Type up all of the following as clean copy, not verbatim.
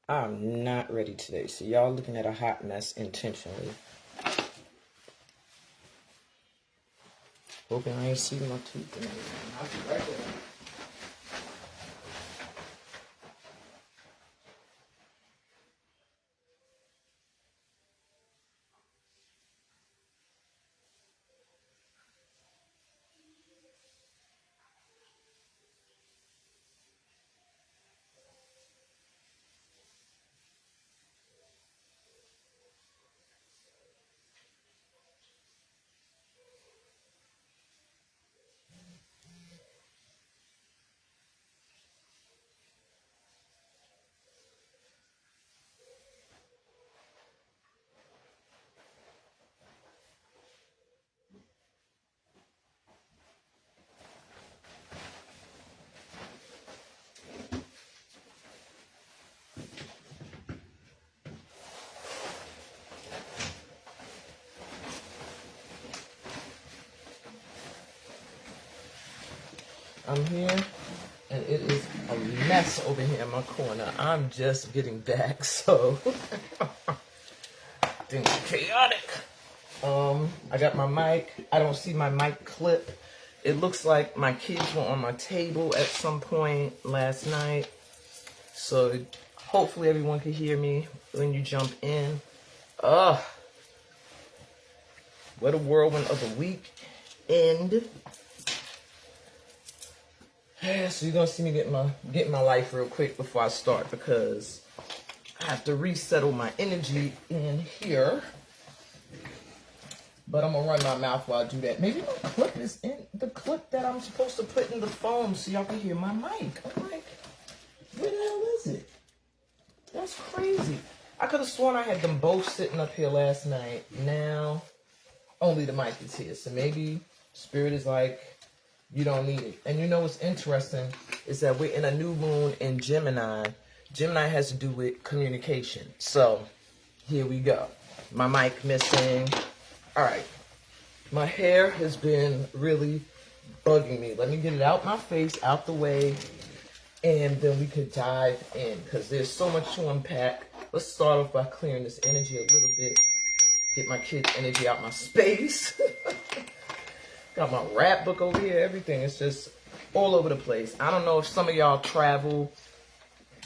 I'm not ready today. So y'all looking at a hot mess intentionally. Hoping I ain't see my tooth in there. I'll be right there. I'm here, and it is a mess over here in my corner. I'm just getting back, so things are chaotic. I got my mic. I don't see my mic clip. It looks like my kids were on my table at some point last night, so hopefully everyone can hear me when you jump in. What a whirlwind of a week end. So you're gonna see me get my life real quick before I start, because I have to resettle my energy in here. But I'm gonna run my mouth while I do that. Maybe my clip is in the clip that I'm supposed to put in the phone so y'all can hear my mic. I'm like, where the hell is it? That's crazy. I could have sworn I had them both sitting up here last night. Now only the mic is here. So maybe Spirit is like, you don't need it. And you know what's interesting is that we're in a new moon in Gemini. Gemini has to do with communication. So here we go. My mic missing. All right. My hair has been really bugging me. Let me get it out my face, out the way, and then we could dive in, because there's so much to unpack. Let's start off by clearing this energy a little bit. Get my kids' energy out my space. Got my rap book over here, everything. It's just all over the place. I don't know if some of y'all travel,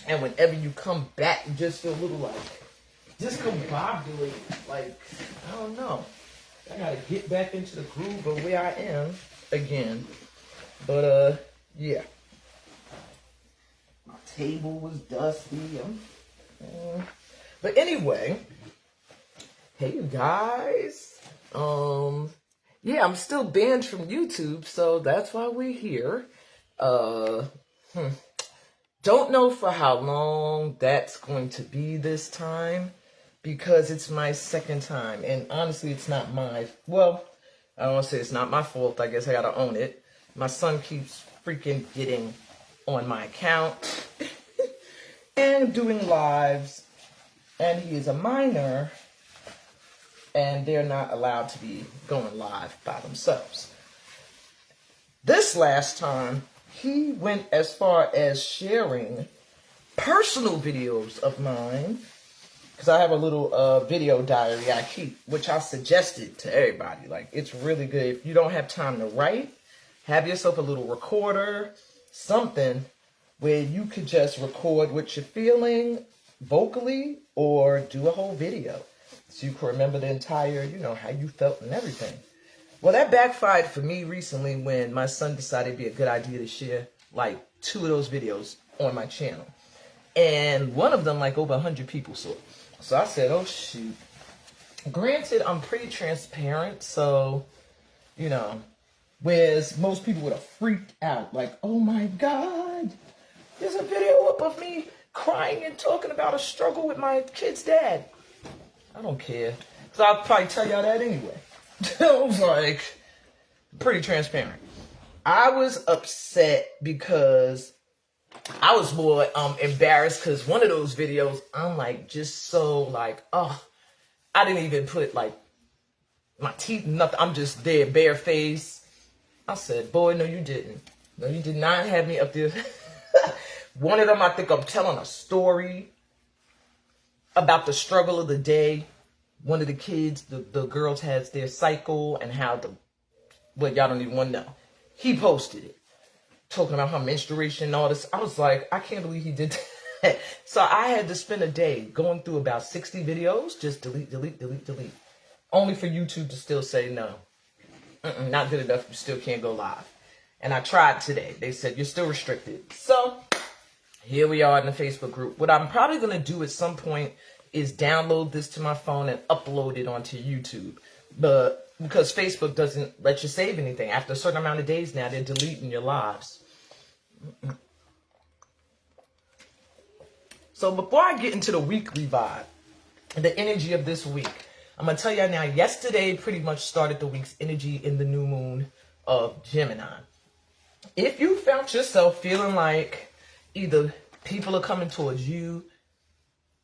and whenever you come back, you just feel a little like discombobulated. Like, I don't know. I gotta get back into the groove of where I am again. But, yeah. My table was dusty. But anyway, hey, you guys. Yeah, I'm still banned from YouTube, so that's why we're here. Don't know for how long that's going to be this time, because it's my second time, and honestly, it's not I don't want to say it's not my fault. I guess I gotta own it. My son keeps freaking getting on my account and doing lives, and he is a minor, and they're not allowed to be going live by themselves. This last time, he went as far as sharing personal videos of mine, because I have a little video diary I keep, which I suggested to everybody. Like, it's really good. If you don't have time to write, have yourself a little recorder, something where you could just record what you're feeling vocally, or do a whole video, so you can remember the entire, how you felt and everything. Well, that backfired for me recently when my son decided it'd be a good idea to share, like, 2 of those videos on my channel. And one of them, like, over 100 people saw it. So I said, oh, shoot. Granted, I'm pretty transparent, so, whereas most people would have freaked out, like, oh, my God, there's a video up of me crying and talking about a struggle with my kid's dad. I don't care. So I'll probably tell y'all that anyway. I was like, pretty transparent. I was upset because I was more embarrassed, because one of those videos, I'm like, just so like, I didn't even put like my teeth, nothing. I'm just there, bare face. I said, boy, no, you didn't. No, you did not have me up there One of them, I think I'm telling a story about the struggle of the day. One of the kids, the girls has their cycle and how well, y'all don't even want to know. He posted it, talking about her menstruation and all this. I was like, I can't believe he did that. So I had to spend a day going through about 60 videos, just delete, delete, delete, delete. Only for YouTube to still say no. Not good enough, you still can't go live. And I tried today. They said, you're still restricted. So here we are in the Facebook group. What I'm probably going to do at some point is download this to my phone and upload it onto YouTube. But because Facebook doesn't let you save anything. After a certain amount of days now, they're deleting your lives. So before I get into the weekly vibe, the energy of this week, I'm going to tell you now, yesterday pretty much started the week's energy in the new moon of Gemini. If you found yourself feeling like either people are coming towards you,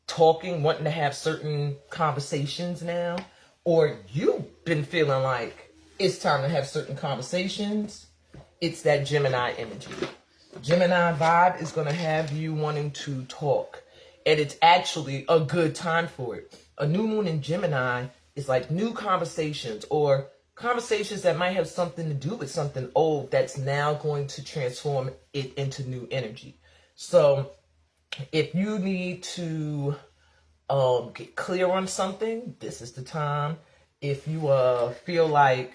talking, wanting to have certain conversations now, or you've been feeling like it's time to have certain conversations, it's that Gemini energy. Gemini vibe is going to have you wanting to talk, and it's actually a good time for it. A new moon in Gemini is like new conversations, or conversations that might have something to do with something old that's now going to transform it into new energy. So if you need to get clear on something, this is the time. If you feel like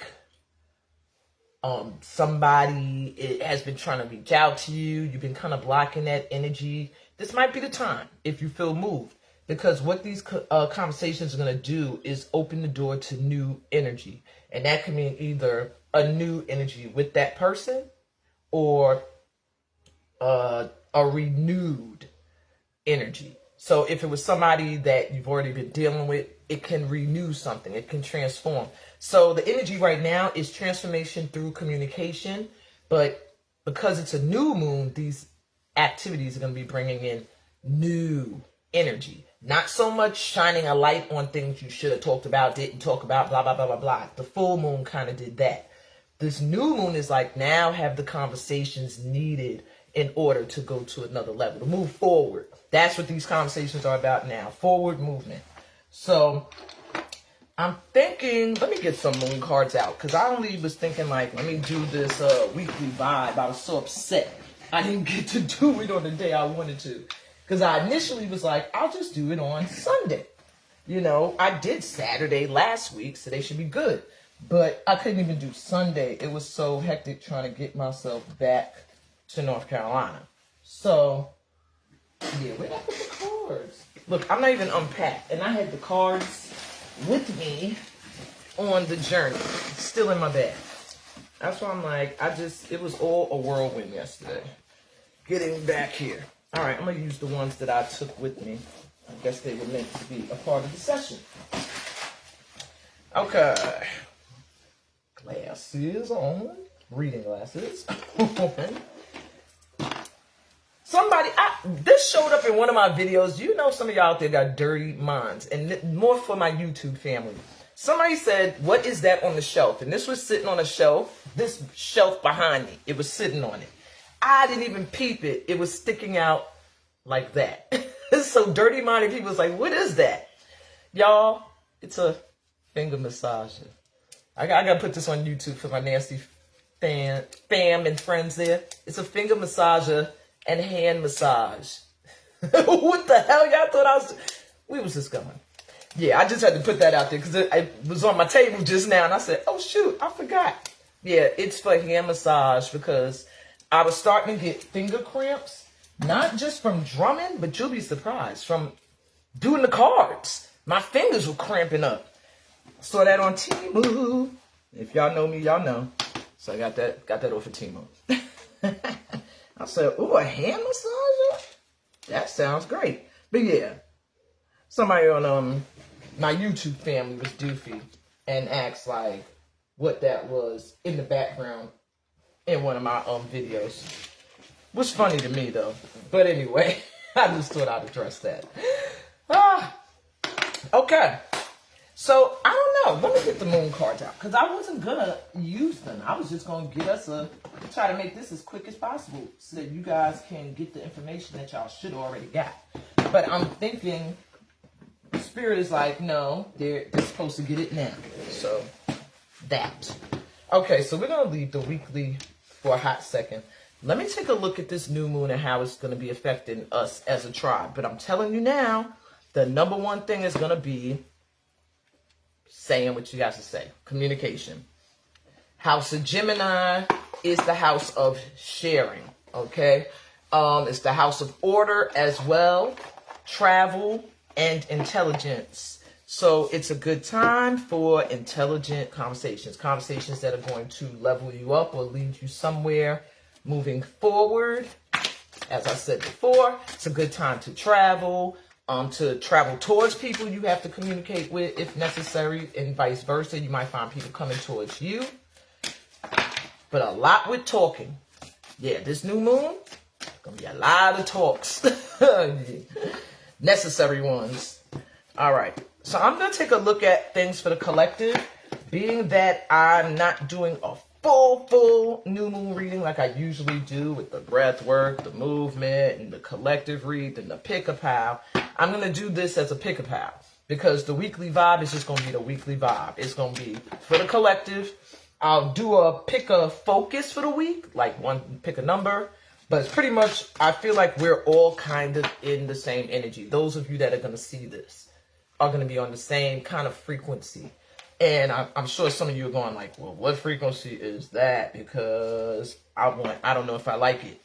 somebody has been trying to reach out to you, you've been kind of blocking that energy, this might be the time if you feel moved. Because what these conversations are going to do is open the door to new energy. And that can mean either a new energy with that person or a renewed energy. So if it was somebody that you've already been dealing with, it can renew something. It can transform. So the energy right now is transformation through communication. But because it's a new moon, these activities are going to be bringing in new energy. Not so much shining a light on things you should have talked about, didn't talk about, blah, blah, blah, blah, blah. The full moon kind of did that. This new moon is like, now have the conversations needed in order to go to another level, to move forward. That's what these conversations are about now, forward movement. So I'm thinking, let me get some moon cards out, because I only was thinking like, let me do this weekly vibe. I was so upset I didn't get to do it on the day I wanted to. Because I initially was like, I'll just do it on Sunday. You know, I did Saturday last week, so they should be good. But I couldn't even do Sunday. It was so hectic trying to get myself back to North Carolina. So, yeah, where'd I put the cards? Look, I'm not even unpacked. And I had the cards with me on the journey. Still in my bag. That's why I'm like, it was all a whirlwind yesterday. Getting back here. All right, I'm going to use the ones that I took with me. I guess they were meant to be a part of the session. Okay. Glasses on. Reading glasses. This showed up in one of my videos. You know, some of y'all out there got dirty minds. And more for my YouTube family. Somebody said, what is that on the shelf? And this was sitting on a shelf. This shelf behind me. It was sitting on it. I didn't even peep it. It was sticking out like that. So dirty-minded people was like, what is that? Y'all, it's a finger massager. I got to put this on YouTube for my nasty fam and friends there. It's a finger massager and hand massage. What the hell? Y'all thought we was just going. Yeah, I just had to put that out there because it was on my table just now. And I said, oh, shoot, I forgot. Yeah, it's for hand massage because I was starting to get finger cramps. Not just from drumming, but you'll be surprised. From doing the cards. My fingers were cramping up. Saw that on Temu. If y'all know me, y'all know. So I got that off of Temu. I said, ooh, a hand massager? That sounds great. But yeah, somebody on my YouTube family was doofy and asked like what that was in the background in one of my videos. Was funny to me though. But anyway, I just thought I'd address that. Okay. So I don't know. Let me get the moon cards out because I wasn't gonna use them. I was just gonna get us try to make this as quick as possible so that you guys can get the information that y'all should already got. But I'm thinking Spirit is like, no, they're supposed to get it now. So that. Okay, so we're gonna leave the weekly for a hot second. Let me take a look at this new moon and how it's gonna be affecting us as a tribe. But I'm telling you now, the number one thing is gonna be saying what you guys to say. Communication. House of Gemini is the house of sharing. Okay. It's the house of order as well. Travel and intelligence. So it's a good time for intelligent conversations. Conversations that are going to level you up or lead you somewhere moving forward. As I said before, it's a good time to travel towards people you have to communicate with if necessary, and vice versa. You might find people coming towards you. But a lot with talking. Yeah, this new moon, gonna be a lot of talks. Necessary ones. All right. So I'm gonna take a look at things for the collective, being that I'm not doing a full new moon reading like I usually do with the breath work, the movement, and the collective read, and the pick-a-pow. I'm going to do this as a pick-a-pow because the weekly vibe is just going to be the weekly vibe. It's going to be for the collective. I'll do a pick-a-focus for the week, like pick a number. But it's pretty much, I feel like we're all kind of in the same energy. Those of you that are going to see this are going to be on the same kind of frequency. And I'm sure some of you are going like, well, what frequency is that? Because I don't know if I like it.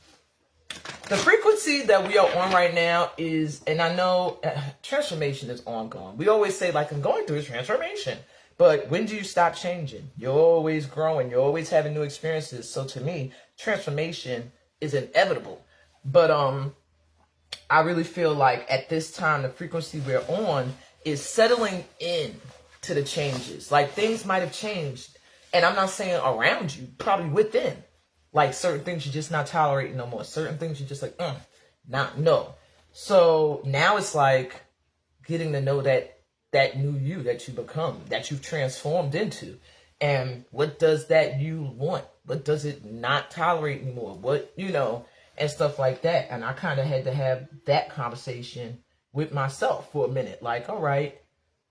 The frequency that we are on right now is, and I know transformation is ongoing. We always say like, I'm going through a transformation. But when do you stop changing? You're always growing. You're always having new experiences. So to me, transformation is inevitable. But I really feel like at this time, the frequency we're on is settling in to the changes. Like things might have changed, and I'm not saying around you, probably within. Like certain things you're just not tolerating no more. Certain things you're just like, no. So now it's like getting to know that new you that you become, that you've transformed into, and what does that you want? What does it not tolerate anymore? What, and stuff like that. And I kind of had to have that conversation with myself for a minute. Like, all right,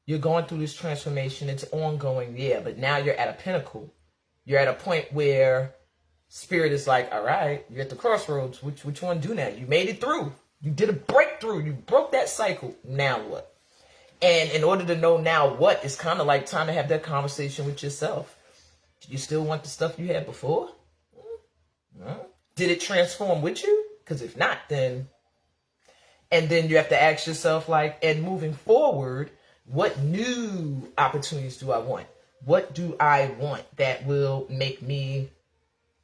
you're going through this transformation. It's ongoing, yeah, but now you're at a pinnacle. You're at a point where Spirit is like, all right, you're at the crossroads. Which you want to do now? You made it through. You did a breakthrough. You broke that cycle. Now what? And in order to know now what, it's kind of like time to have that conversation with yourself. Do you still want the stuff you had before? Did it transform with you? Because if not, then... And then you have to ask yourself, like, and moving forward, what new opportunities do I want? What do I want that will make me,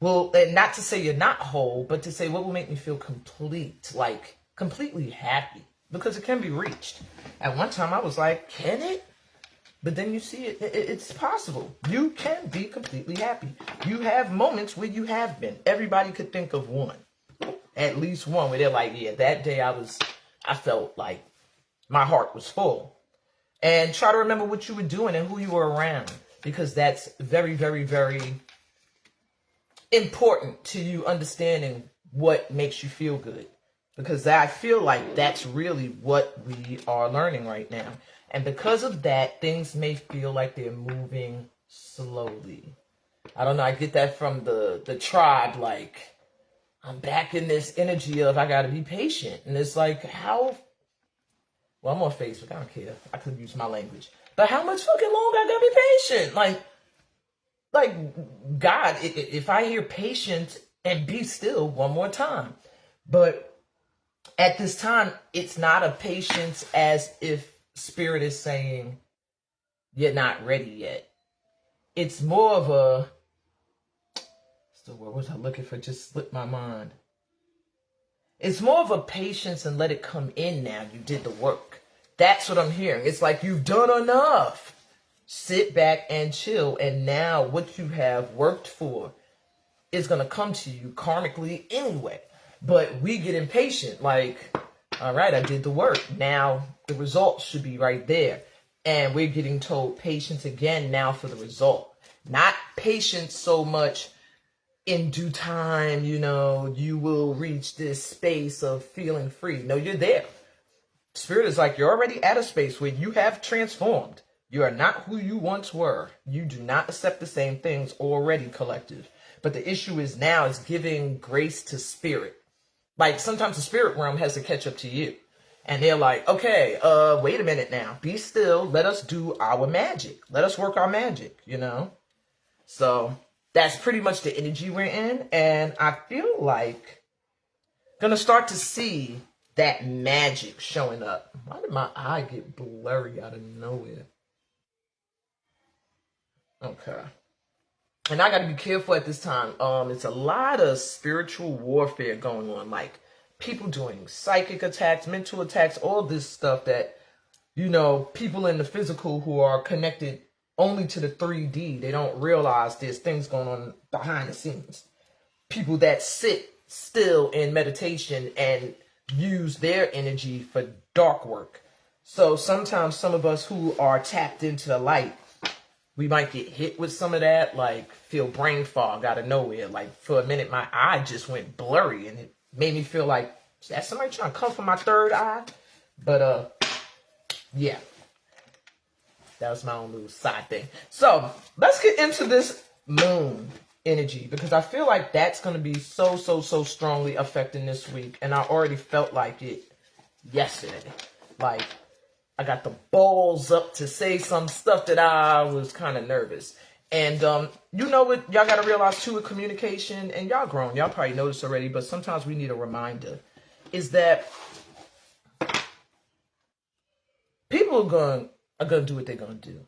and not to say you're not whole, but to say what will make me feel complete, like completely happy, because it can be reached. At one time I was like, can it? But then you see it's possible. You can be completely happy. You have moments where you have been. Everybody could think of one, at least one, where they're like, yeah, that day I felt like my heart was full. And try to remember what you were doing and who you were around, because that's very, very, very important to you understanding what makes you feel good. Because I feel like that's really what we are learning right now. And because of that, things may feel like they're moving slowly. I don't know, I get that from the tribe, like, I'm back in this energy of I gotta be patient. And it's like, how... Well, I'm on Facebook. I don't care. I could use my language. But how much fucking longer I gotta be patient? Like, God, if I hear patient and be still one more time. But at this time, it's not a patience as if Spirit is saying, you're not ready yet. It's more of a... What was I looking for? Just slipped my mind. It's more of a patience and let it come in now. You did the work. That's what I'm hearing. It's like you've done enough. Sit back and chill. And now what you have worked for is going to come to you karmically anyway. But we get impatient. Like, all right, I did the work. Now the results should be right there. And we're getting told patience again now for the result. Not patience so much in due time, you will reach this space of feeling free. No, you're there. Spirit is like, you're already at a space where you have transformed. You are not who you once were. You do not accept the same things already, collective. But the issue is now is giving grace to spirit. Like sometimes the spirit realm has to catch up to you. And they're like, okay, wait a minute now. Be still. Let us do our magic. Let us work our magic, So that's pretty much the energy we're in. And I feel like gonna start to see that magic showing up. Why did my eye get blurry out of nowhere? Okay. And I got to be careful at this time. It's a lot of spiritual warfare going on. Like people doing psychic attacks, mental attacks, all this stuff that, people in the physical who are connected only to the 3D, they don't realize there's things going on behind the scenes. People that sit still in meditation and use their energy for dark work. So sometimes some of us who are tapped into the light, we might get hit with some of that, like feel brain fog out of nowhere. Like for a minute, my eye just went blurry and it made me feel like, is that somebody trying to come from my third eye? But yeah, that was my own little side thing. So let's get into this moon energy, because I feel like that's going to be so strongly affecting this week. And I already felt like it yesterday. Like I got the balls up to say some stuff that I was kind of nervous. And you know what y'all got to realize too with communication, and y'all grown, y'all probably noticed already, but sometimes we need a reminder, is that people are going to do what they're going to do.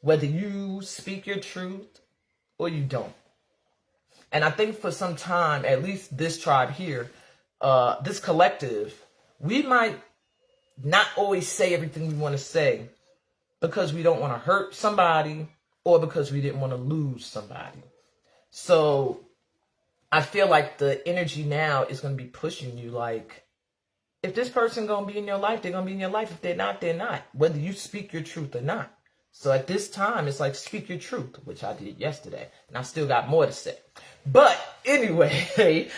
Whether you speak your truth or you don't. And I think for some time, at least this tribe here, this collective, we might not always say everything we want to say because we don't want to hurt somebody or because we didn't want to lose somebody. So I feel like the energy now is going to be pushing you like, if this person going to be in your life, they're going to be in your life. If they're not, they're not. Whether you speak your truth or not. So at this time, it's like speak your truth, which I did yesterday. And I still got more to say. But anyway,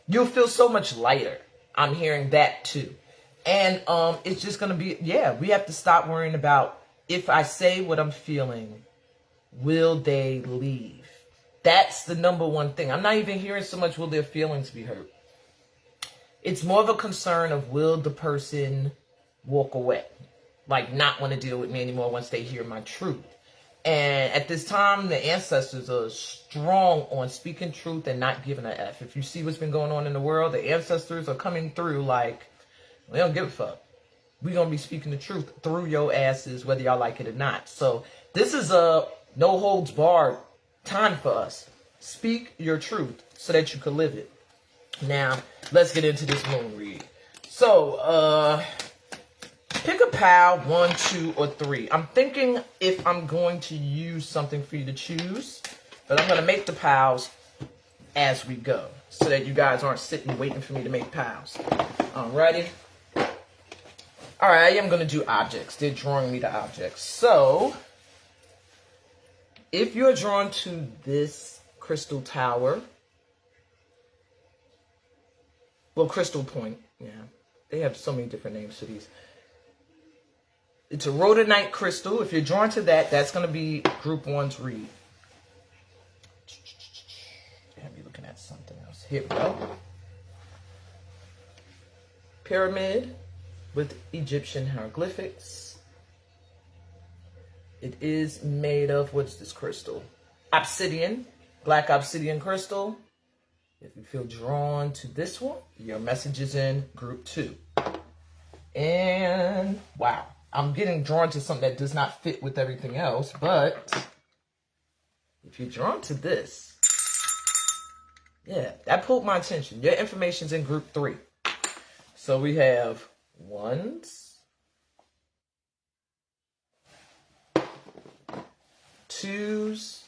you'll feel so much lighter. I'm hearing that too. And it's just going to be, we have to stop worrying about if I say what I'm feeling, will they leave? That's the number one thing. I'm not even hearing so much will their feelings be hurt. It's more of a concern of will the person walk away? Like not want to deal with me anymore once they hear my truth. And at this time, the ancestors are strong on speaking truth and not giving a F. If you see what's been going on in the world, the ancestors are coming through like, we don't give a fuck. We're going to be speaking the truth through your asses, whether y'all like it or not. So this is a no holds barred time for us. Speak your truth so that you can live it. Now, let's get into this moon read. So, pick a pile, 1, 2, or 3. I'm thinking if I'm going to use something for you to choose, but I'm going to make the piles as we go so that you guys aren't sitting waiting for me to make piles. Alrighty. Alright, I am going to do objects. They're drawing me to objects. So, if you're drawn to this crystal tower, well, crystal point, yeah. They have so many different names for these. It's a rhodonite crystal. If you're drawn to that, that's going to be group 1's read. I'll be looking at something else. Here we go. Pyramid with Egyptian hieroglyphics. It is made of, what's this crystal? Obsidian, black obsidian crystal. If you feel drawn to this one, your message is in group 2. And wow, I'm getting drawn to something that does not fit with everything else, but if you're drawn to this, yeah, that pulled my attention. Your information's in group 3. So we have 1s, 2s.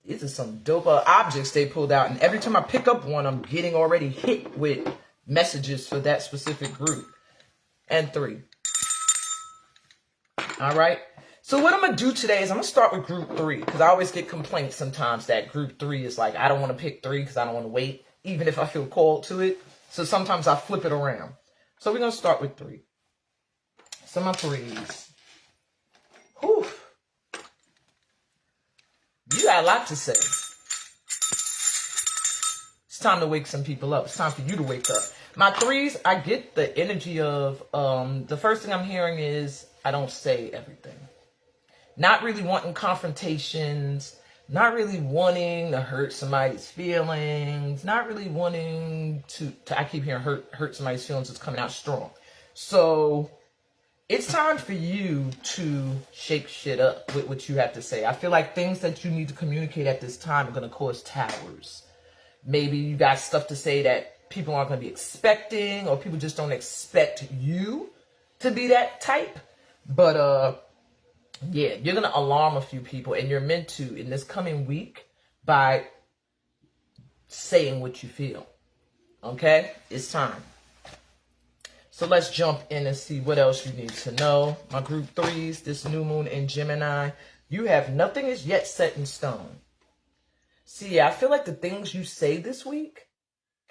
These are some dope objects they pulled out. And every time I pick up one, I'm getting already hit with messages for that specific group. and 3. All right. So what I'm going to do today is I'm going to start with group 3, because I always get complaints sometimes that group 3 is like, I don't want to pick 3 because I don't want to wait, even if I feel called to it. So sometimes I flip it around. So we're going to start with 3. So my 3s. Whew. You got a lot to say. It's time to wake some people up. It's time for you to wake up. My 3s, I get the energy of, the first thing I'm hearing is, I don't say everything. Not really wanting confrontations, not really wanting to hurt somebody's feelings, not really wanting to I keep hearing hurt somebody's feelings is coming out strong. So it's time for you to shake shit up with what you have to say. I feel like things that you need to communicate at this time are going to cause towers. Maybe you got stuff to say that people aren't going to be expecting, or people just don't expect you to be that type. But yeah, you're going to alarm a few people, and you're meant to in this coming week by saying what you feel. Okay? It's time. So let's jump in and see what else you need to know. My group 3s, this new moon in Gemini, you have nothing is yet set in stone. See, I feel like the things you say this week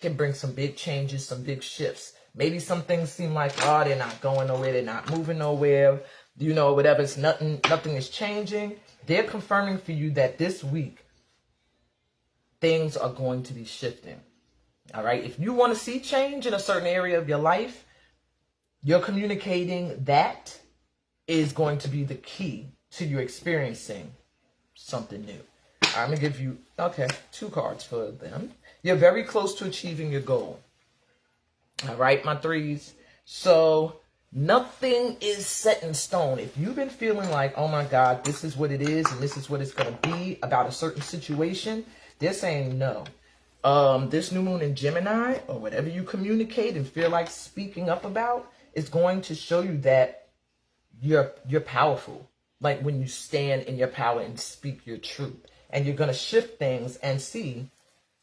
can bring some big changes, some big shifts. Maybe some things seem like, oh, they're not going nowhere, they're not moving nowhere. You know, whatever, it's nothing is changing. They're confirming for you that this week, things are going to be shifting. All right. If you want to see change in a certain area of your life, you're communicating that is going to be the key to you experiencing something new. I'm going to give you, 2 cards for them. You're very close to achieving your goal. All right, my 3s. So nothing is set in stone. If you've been feeling like, oh my God, this is what it is and this is what it's going to be about a certain situation, they're saying no. This new moon in Gemini, or whatever you communicate and feel like speaking up about, is going to show you that you're powerful. Like when you stand in your power and speak your truth. And you're going to shift things and see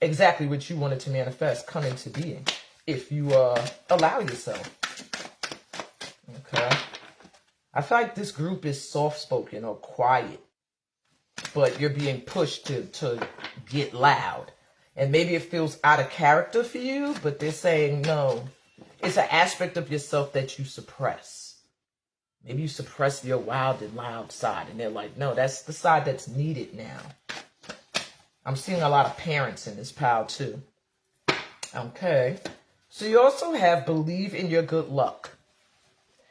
exactly what you wanted to manifest come into being if you allow yourself. Okay. I feel like this group is soft-spoken or quiet, but you're being pushed to get loud. And maybe it feels out of character for you, but they're saying no. It's an aspect of yourself that you suppress. Maybe you suppress your wild and loud side, and they're like, no, that's the side that's needed now. I'm seeing a lot of parents in this pile too. Okay. So you also have believe in your good luck.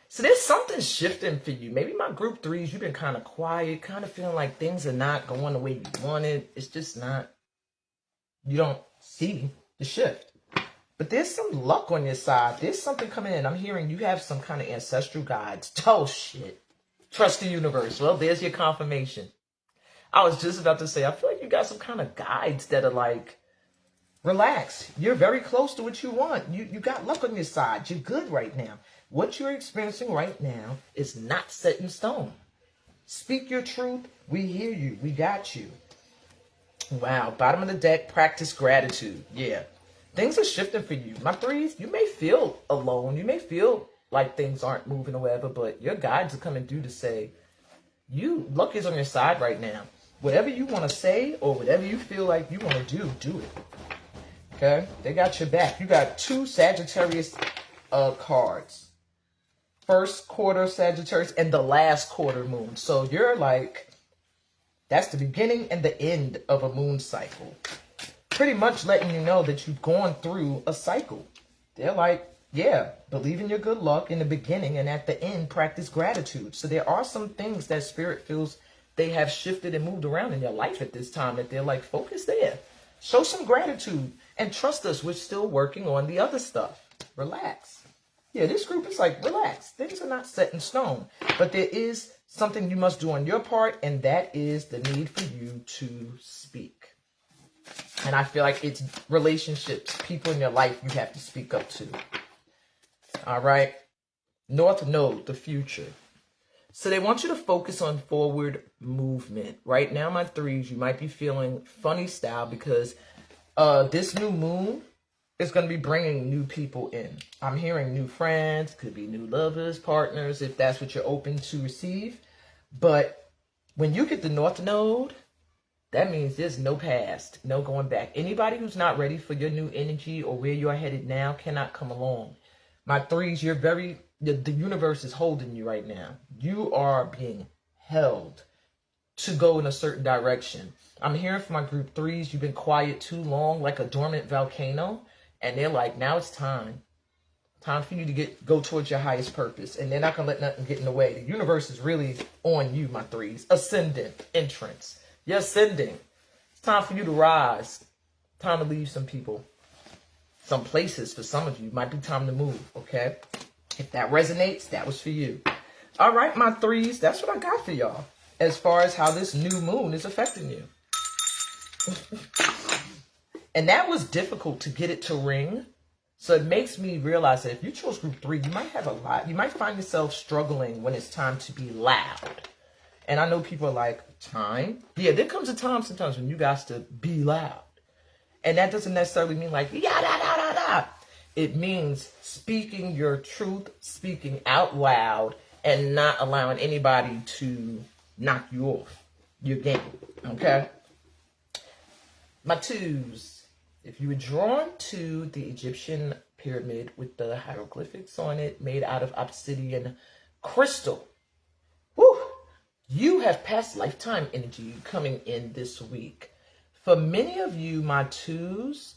So there's something shifting for you. Maybe my group 3s, you've been kind of quiet, kind of feeling like things are not going the way you wanted. It's just not, you don't see the shift. But there's some luck on your side. There's something coming in. I'm hearing you have some kind of ancestral guides. Oh, shit. Trust the universe. Well, there's your confirmation. I was just about to say, I feel like you got some kind of guides that are like, relax. You're very close to what you want. You got luck on your side. You're good right now. What you're experiencing right now is not set in stone. Speak your truth. We hear you. We got you. Wow. Bottom of the deck, practice gratitude. Yeah. Things are shifting for you. My 3s, you may feel alone. You may feel like things aren't moving or whatever, but your guides are coming through to say, luck is on your side right now. Whatever you want to say or whatever you feel like you want to do it. Okay? They got your back. You got 2 Sagittarius cards. First quarter Sagittarius and the last quarter moon. So you're like, that's the beginning and the end of a moon cycle. Pretty much letting you know that you've gone through a cycle. They're like, yeah, believe in your good luck in the beginning, and at the end, practice gratitude. So there are some things that Spirit feels they have shifted and moved around in your life at this time that they're like, focus there. Show some gratitude and trust us. We're still working on the other stuff. Relax. Yeah, this group is like, relax. Things are not set in stone. But there is something you must do on your part, and that is the need for you to speak. And I feel like it's relationships, people in your life you have to speak up to. All right. North Node, the future. So they want you to focus on forward movement. Right now, my 3s, you might be feeling funny style because this new moon it's going to be bringing new people in. I'm hearing new friends, could be new lovers, partners, if that's what you're open to receive. But when you get the North Node, that means there's no past, no going back. Anybody who's not ready for your new energy or where you're headed now cannot come along. My threes, the universe is holding you right now. You are being held to go in a certain direction. I'm hearing from my group threes, you've been quiet too long, like a dormant volcano. And they're like, now it's time. Time for you to go towards your highest purpose. And they're not going to let nothing get in the way. The universe is really on you, my threes. Ascendant, entrance. You're ascending. It's time for you to rise. Time to leave some people. Some places for some of you. Might be time to move, okay? If that resonates, that was for you. All right, my threes, that's what I got for y'all. As far as how this new moon is affecting you. And that was difficult to get it to ring. So it makes me realize that if you chose group 3, you might have a lot. You might find yourself struggling when it's time to be loud. And I know people are like, time? Yeah, there comes a time sometimes when you guys to be loud. And that doesn't necessarily mean like, yeah, da, da, da, da. It means speaking your truth, speaking out loud, and not allowing anybody to knock you off your game, okay? My twos. If you were drawn to the Egyptian pyramid with the hieroglyphics on it, made out of obsidian crystal, whew, you have past lifetime energy coming in this week. For many of you, my twos,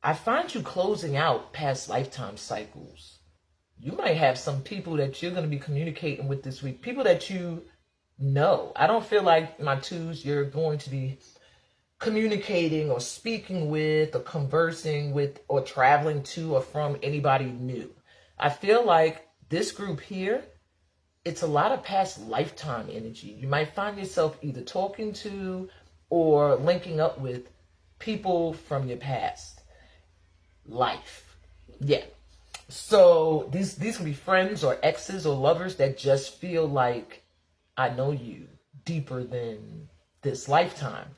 I find you closing out past lifetime cycles. You might have some people that you're going to be communicating with this week, people that you know. I don't feel like, my twos, you're going to be communicating or speaking with or conversing with or traveling to or from anybody new. I feel like this group here, it's a lot of past lifetime energy. You might find yourself either talking to or linking up with people from your past life. Yeah. So these can be friends or exes or lovers that just feel like, I know you deeper than this lifetime.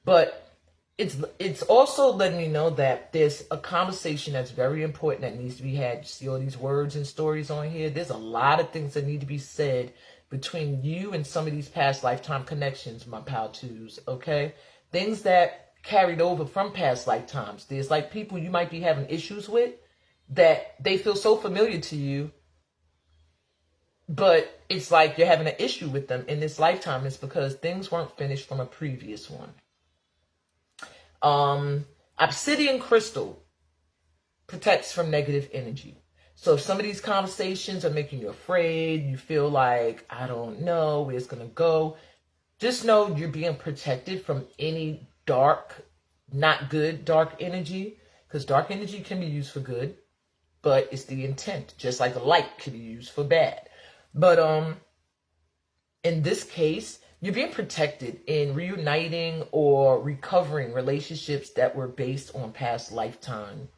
But it's also letting me know that there's a conversation that's very important that needs to be had. You see all these words and stories on here. There's a lot of things that need to be said between you and some of these past lifetime connections, my pal twos, okay? Things that carried over from past lifetimes. There's like people you might be having issues with that they feel so familiar to you, but it's like you're having an issue with them in this lifetime. It's because things weren't finished from a previous one. Obsidian crystal protects from negative energy. So if some of these conversations are making you afraid, you feel like, I don't know where it's going to go, just know you're being protected from any dark, not good dark energy, because dark energy can be used for good, but it's the intent, just like a light can be used for bad. But in this case, you're being protected in reuniting or recovering relationships that were based on past lifetime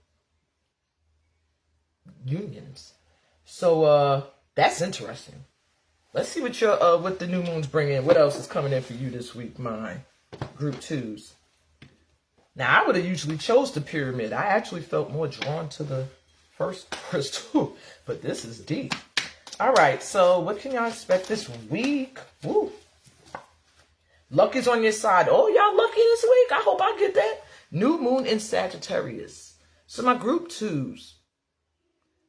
unions. So that's interesting. Let's see what the new moon's bringing. What else is coming in for you this week, my group twos? Now, I would have usually chose the pyramid. I actually felt more drawn to the first crystal, but this is deep. All right, so what can y'all expect this week? Woo. Luck is on your side. Oh, y'all lucky this week. I hope I get that. New moon in Sagittarius. So my group twos,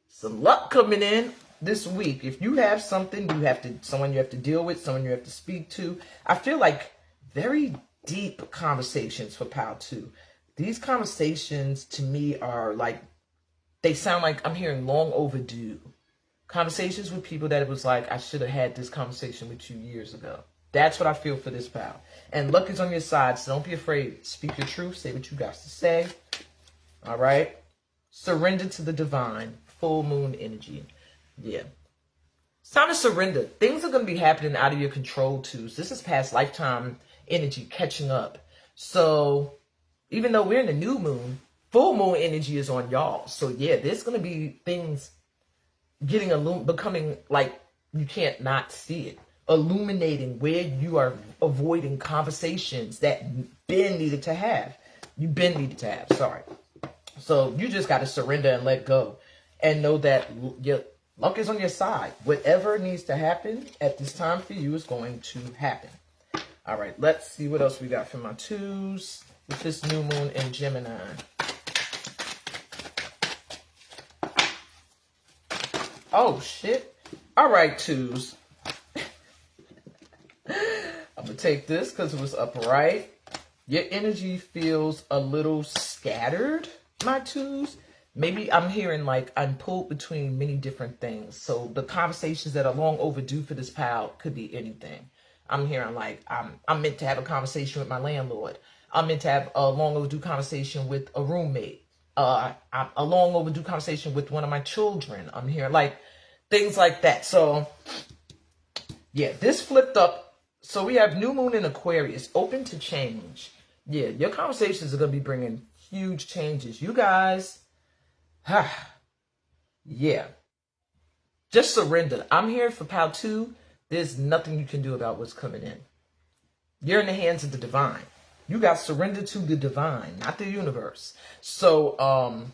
some luck coming in this week. If you have something, someone you have to deal with, someone you have to speak to. I feel like very deep conversations for Pal 2. These conversations to me are like, they sound like I'm hearing long overdue. Conversations with people that it was like, I should have had this conversation with you years ago. That's what I feel for this pal. And luck is on your side, so don't be afraid. Speak your truth. Say what you got to say. All right? Surrender to the divine. Full moon energy. Yeah. It's time to surrender. Things are going to be happening out of your control, too. So this is past lifetime energy catching up. So even though we're in the new moon, full moon energy is on y'all. So yeah, there's going to be things getting becoming like you can't not see it. illuminating where you are avoiding conversations that been needed to have. You've been needed to have, sorry. So you just got to surrender and let go and know that your luck is on your side. Whatever needs to happen at this time for you is going to happen. All right, let's see what else we got for my twos with this new moon in Gemini. Oh, shit. All right, twos. I'm going to take this because it was upright. Your energy feels a little scattered, my twos. Maybe I'm hearing like I'm pulled between many different things. So the conversations that are long overdue for this pal could be anything. I'm hearing like I'm meant to have a conversation with my landlord. I'm meant to have a long overdue conversation with a roommate. A long overdue conversation with one of my children. I'm hearing like things like that. So yeah, this flipped up. So we have new moon in Aquarius, open to change. Yeah, your conversations are going to be bringing huge changes. You guys, yeah, just surrender. I'm here for pal 2. There's nothing you can do about what's coming in. You're in the hands of the divine. You got surrender to the divine, not the universe. So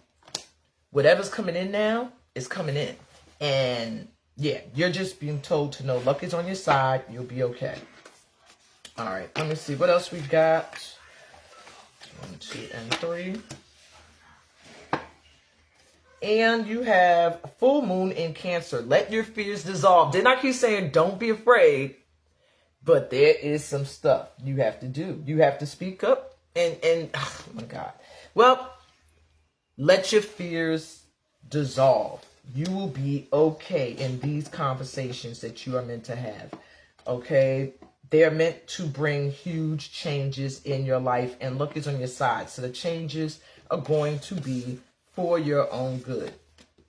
whatever's coming in now is coming in. And yeah, you're just being told to know luck is on your side. You'll be okay. All right, let me see what else we got. 1, 2, and 3. And you have full moon in Cancer. Let your fears dissolve. Didn't I keep saying don't be afraid? But there is some stuff you have to do. You have to speak up and oh my God. Well, let your fears dissolve. You will be okay in these conversations that you are meant to have. Okay? They're meant to bring huge changes in your life, and luck is on your side. So the changes are going to be for your own good.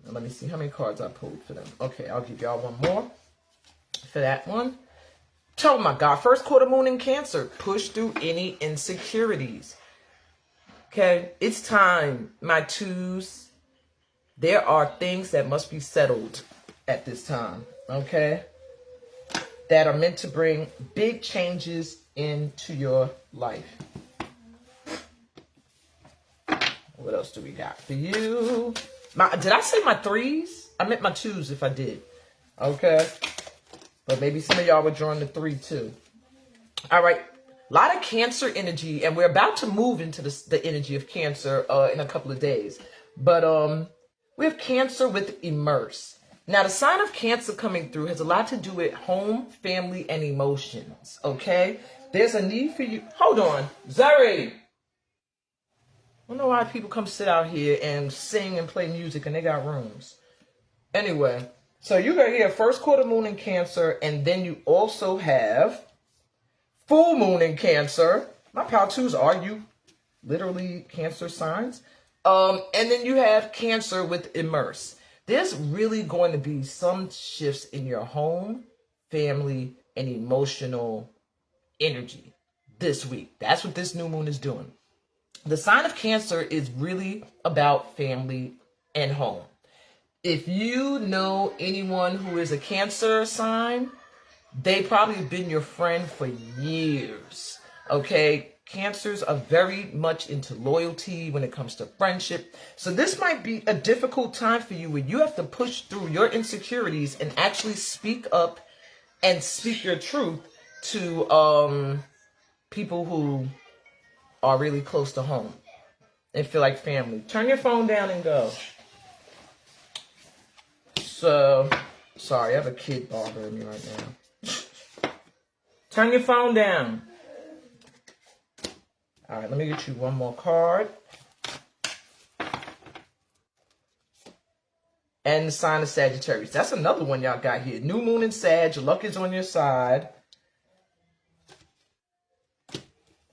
Now, let me see how many cards I pulled for them. Okay, I'll give y'all one more for that one. Oh my God, first quarter moon in Cancer. Push through any insecurities. Okay, it's time, my twos. There are things that must be settled at this time, okay? That are meant to bring big changes into your life. What else do we got for you? Did I say my 3s? I meant my 2s if I did. Okay. But maybe some of y'all were drawing the 3 too. All right. A lot of Cancer energy, and we're about to move into the energy of Cancer in a couple of days. But we have Cancer with immerse. Now, the sign of Cancer coming through has a lot to do with home, family, and emotions, okay? There's a need for you. Hold on. Zari. I don't know why people come sit out here and sing and play music and they got rooms. Anyway, so you got here first quarter moon in Cancer, and then you also have full moon in Cancer. My pal 2s, are you literally Cancer signs? And then you have Cancer with immerse. There's really going to be some shifts in your home, family, and emotional energy this week. That's what this new moon is doing. The sign of Cancer is really about family and home. If you know anyone who is a Cancer sign, they probably have been your friend for years, okay? Cancers are very much into loyalty when it comes to friendship. So this might be a difficult time for you where you have to push through your insecurities and actually speak up and speak your truth to people who are really close to home and feel like family. Turn your phone down and go. So, sorry, I have a kid bothering me right now. Turn your phone down. All right, let me get you one more card. And the sign of Sagittarius. That's another one y'all got here. New moon in Sag. Luck is on your side.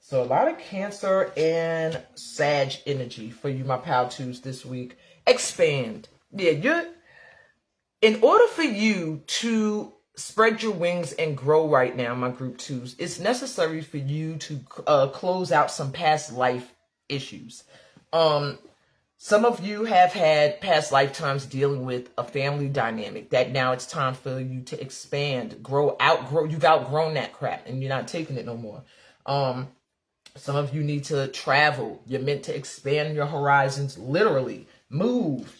So a lot of Cancer and Sag energy for you, my pal 2s, this week. Expand. Yeah, in order for you to spread your wings and grow right now, my group 2s, it's necessary for you to close out some past life issues. Some of you have had past lifetimes dealing with a family dynamic that now it's time for you to expand, you've outgrown that crap and you're not taking it no more. Some of you need to travel. You're meant to expand your horizons, literally move.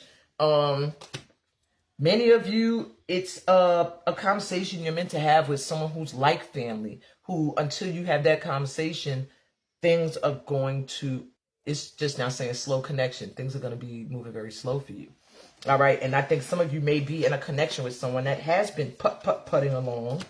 Many of you, it's a conversation you're meant to have with someone who's like family, who until you have that conversation, things are going to, it's just now saying slow connection. Things are going to be moving very slow for you. All right. And I think some of you may be in a connection with someone that has been putting along.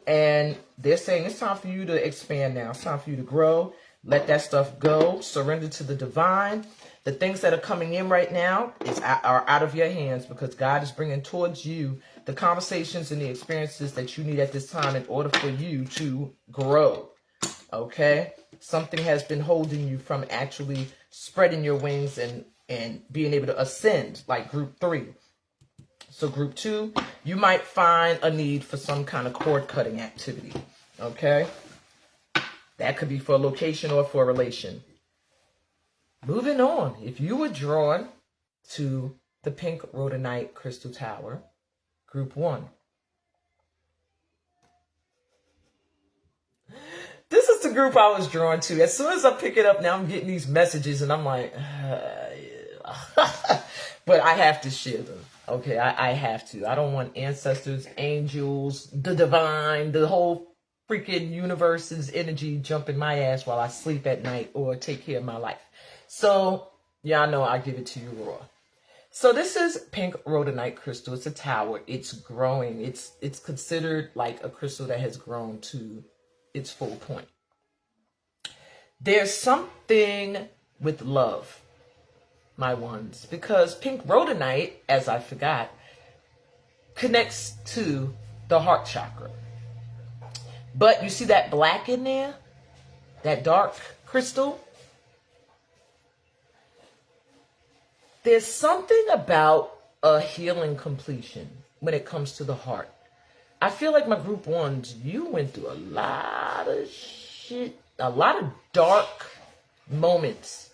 And they're saying it's time for you to expand now. It's time for you to grow. Let that stuff go. Surrender to the divine. The things that are coming in right now are out of your hands because God is bringing towards you the conversations and the experiences that you need at this time in order for you to grow. Okay? Something has been holding you from actually spreading your wings and being able to ascend, like group 3. So group 2, you might find a need for some kind of cord cutting activity. Okay? That could be for a location or for a relation. Moving on, if you were drawn to the pink rhodonite crystal tower, group 1. This is the group I was drawn to. As soon as I pick it up, now I'm getting these messages and I'm like, but I have to share them. Okay, I have to. I don't want ancestors, angels, the divine, the whole freaking universe's energy jumping my ass while I sleep at night or take care of my life. So, y'all know I give it to you raw. So this is pink rhodonite crystal. It's a tower. It's growing. It's considered like a crystal that has grown to its full point. There's something with love, my ones, because pink rhodonite, as I forgot, connects to the heart chakra. But you see that black in there? That dark crystal? There's something about a healing completion when it comes to the heart. I feel like my group 1s, you went through a lot of shit, a lot of dark moments,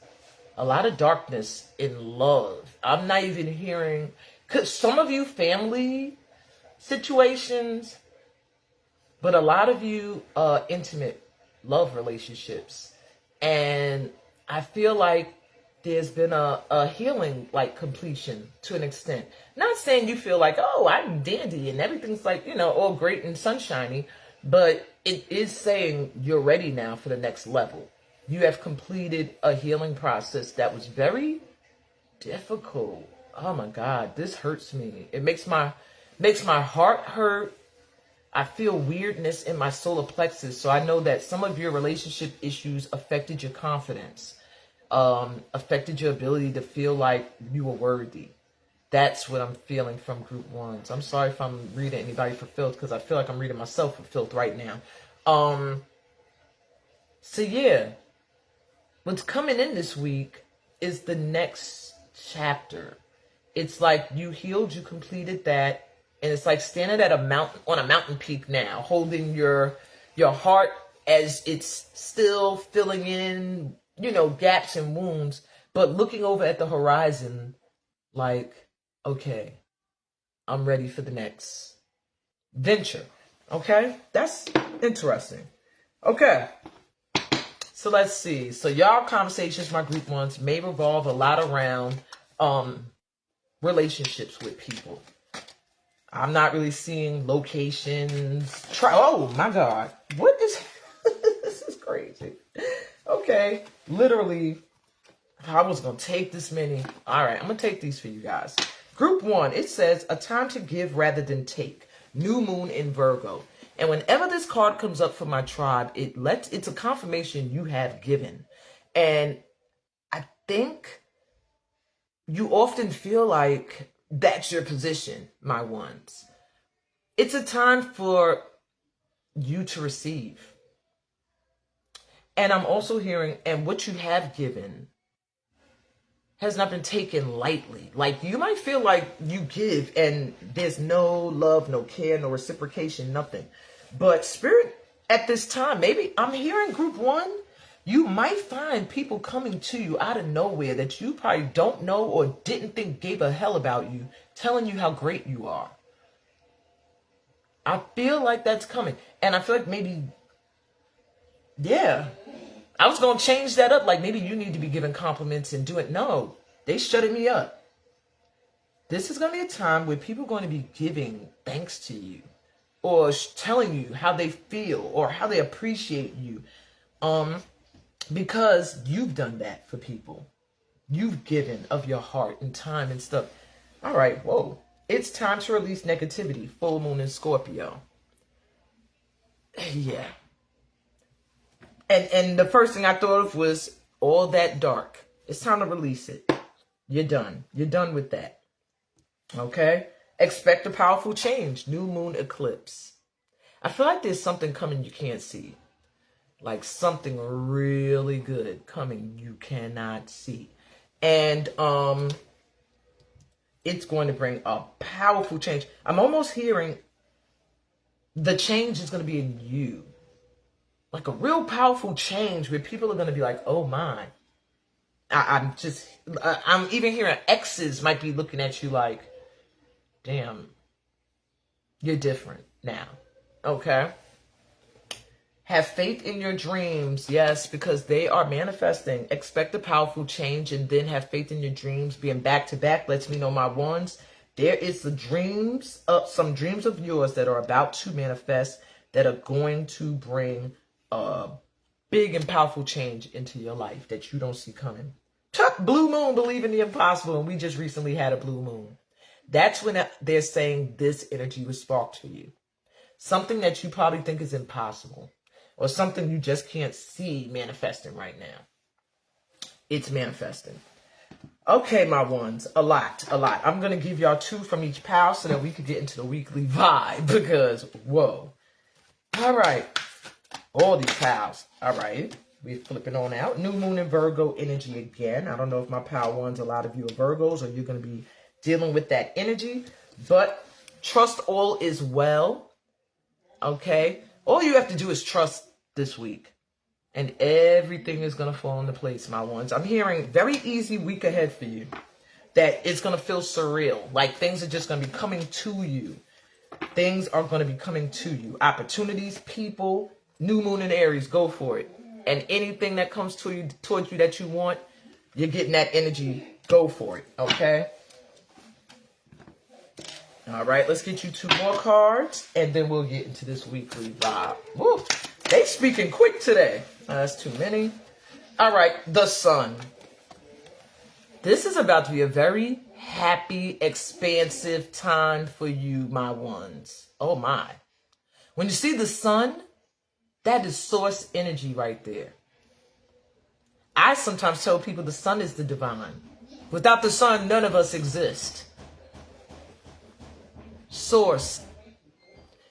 a lot of darkness in love. I'm not even hearing, because some of you family situations, but a lot of you intimate love relationships. And I feel like there's been a healing, like, completion to an extent. Not saying you feel like, oh, I'm dandy and everything's like, all great and sunshiny, but it is saying you're ready now for the next level. You have completed a healing process that was very difficult. Oh my God, this hurts me. It makes my heart hurt. I feel weirdness in my solar plexus. So I know that some of your relationship issues affected your confidence. Affected your ability to feel like you were worthy. That's what I'm feeling from group 1s. I'm sorry if I'm reading anybody for filth, because I feel like I'm reading myself for filth right now. So yeah, what's coming in this week is the next chapter. It's like you healed, you completed that, and it's like standing at on a mountain peak now, holding your heart as it's still filling in gaps and wounds, but looking over at the horizon like, okay, I'm ready for the next venture. Okay? That's interesting. Okay. So let's see. So y'all conversations, my group 1s, may revolve a lot around relationships with people. I'm not really seeing locations. Oh my God. What is this is crazy. Okay, literally, I was going to take this many. All right, I'm going to take these for you guys. Group 1, it says, a time to give rather than take. New moon in Virgo. And whenever this card comes up for my tribe, it's a confirmation you have given. And I think you often feel like that's your position, my ones. It's a time for you to receive. And I'm also hearing, and what you have given has not been taken lightly. Like, you might feel like you give and there's no love, no care, no reciprocation, nothing. But Spirit, at this time, maybe I'm hearing group 1, You might find people coming to you out of nowhere that you probably don't know or didn't think gave a hell about you, telling you how great you are. I feel like that's coming. And I feel like maybe, yeah, I was going to change that up. Like maybe you need to be giving compliments and do it. No, they shutted me up. This is going to be a time where people are going to be giving thanks to you or telling you how they feel or how they appreciate you. Because you've done that for people. You've given of your heart and time and stuff. All right, whoa. It's time to release negativity. Full moon in Scorpio. Yeah. And the first thing I thought of was all that dark. It's time to release it. You're done. You're done with that. Okay? Expect a powerful change. New moon eclipse. I feel like there's something coming you can't see. Like something really good coming you cannot see. And it's going to bring a powerful change. I'm almost hearing the change is going to be in you. Like a real powerful change where people are going to be like, oh my. I'm even hearing exes might be looking at you like, damn, you're different now. Okay? Have faith in your dreams, yes, because they are manifesting. Expect a powerful change and then have faith in your dreams. Being back to back lets me know, my ones, there is some dreams of yours that are about to manifest that are going to bring a big and powerful change into your life that you don't see coming. Blue moon, believe in the impossible, and we just recently had a blue moon. That's when they're saying this energy was sparked for you. Something that you probably think is impossible. Or something you just can't see manifesting right now. It's manifesting. Okay, my ones. A lot. I'm going to give y'all 2 from each pal so that we could get into the weekly vibe. Because, whoa. All right. All these pals. All right. We're flipping on out. New moon in Virgo energy again. I don't know if my pal ones, a lot of you are Virgos, or you're going to be dealing with that energy. But trust all is well. Okay. All you have to do is trust this week. And everything is going to fall into place, my ones. I'm hearing very easy week ahead for you. That it's going to feel surreal. Like things are just going to be coming to you. Things are going to be coming to you. Opportunities, people, new moon in Aries, go for it. And anything that comes to you, towards you that you want, you're getting that energy, go for it. Okay? All right, let's get you 2 more cards, and then we'll get into this weekly vibe. Woo, they speaking quick today. That's too many. All right, the sun. This is about to be a very happy, expansive time for you, my ones. Oh, my. When you see the sun, that is source energy right there. I sometimes tell people the sun is the divine. Without the sun, none of us exist. Source.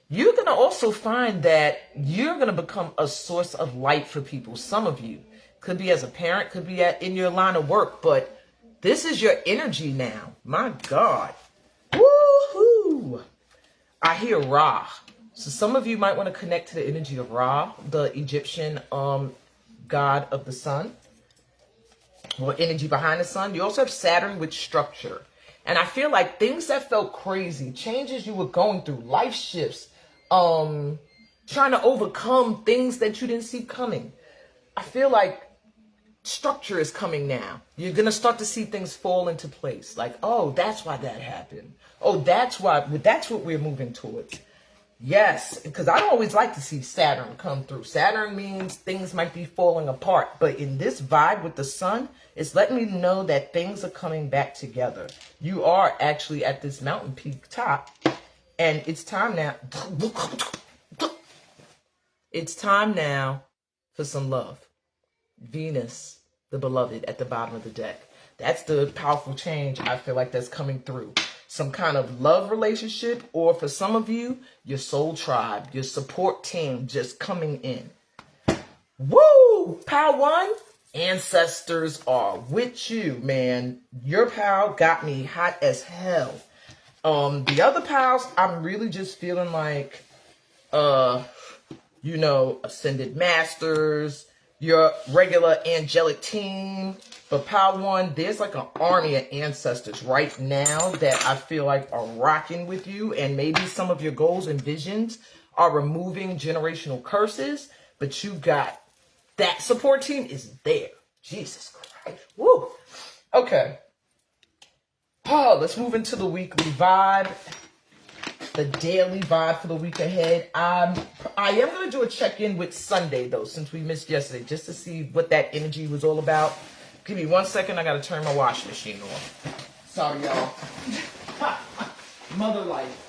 You're going to also find that you're going to become a source of light for people. Some of you could be as a parent, could be in your line of work, but this is your energy now. My God. Woohoo! I hear Ra. So some of you might want to connect to the energy of Ra, the Egyptian god of the sun, or energy behind the sun. You also have Saturn with structure. And I feel like things that felt crazy, changes you were going through, life shifts, trying to overcome things that you didn't see coming. I feel like structure is coming now. You're going to start to see things fall into place. Like, oh, that's why that happened. Oh, that's what we're moving towards. Yes, because I don't always like to see Saturn come through. Saturn means things might be falling apart. But in this vibe with the sun, it's letting me know that things are coming back together. You are actually at this mountain peak top. And it's time now. It's time now for some love. Venus, the beloved, at the bottom of the deck. That's the powerful change I feel like that's coming through. Some kind of love relationship, or for some of you, your soul tribe, your support team just coming in. Woo! Pal 1, ancestors are with you, man. Your pal got me hot as hell. The other pals, I'm really just feeling like, ascended masters, your regular angelic team. But Power One, there's like an army of ancestors right now that I feel like are rocking with you. And maybe some of your goals and visions are removing generational curses. But you got that support team is there. Jesus Christ. Woo. Okay. Oh, let's move into the weekly vibe. The daily vibe for the week ahead. I am going to do a check-in with Sunday, though, since we missed yesterday, just to see what that energy was all about. Give me 1 second. I got to turn my washing machine on. Sorry, y'all. Mother life.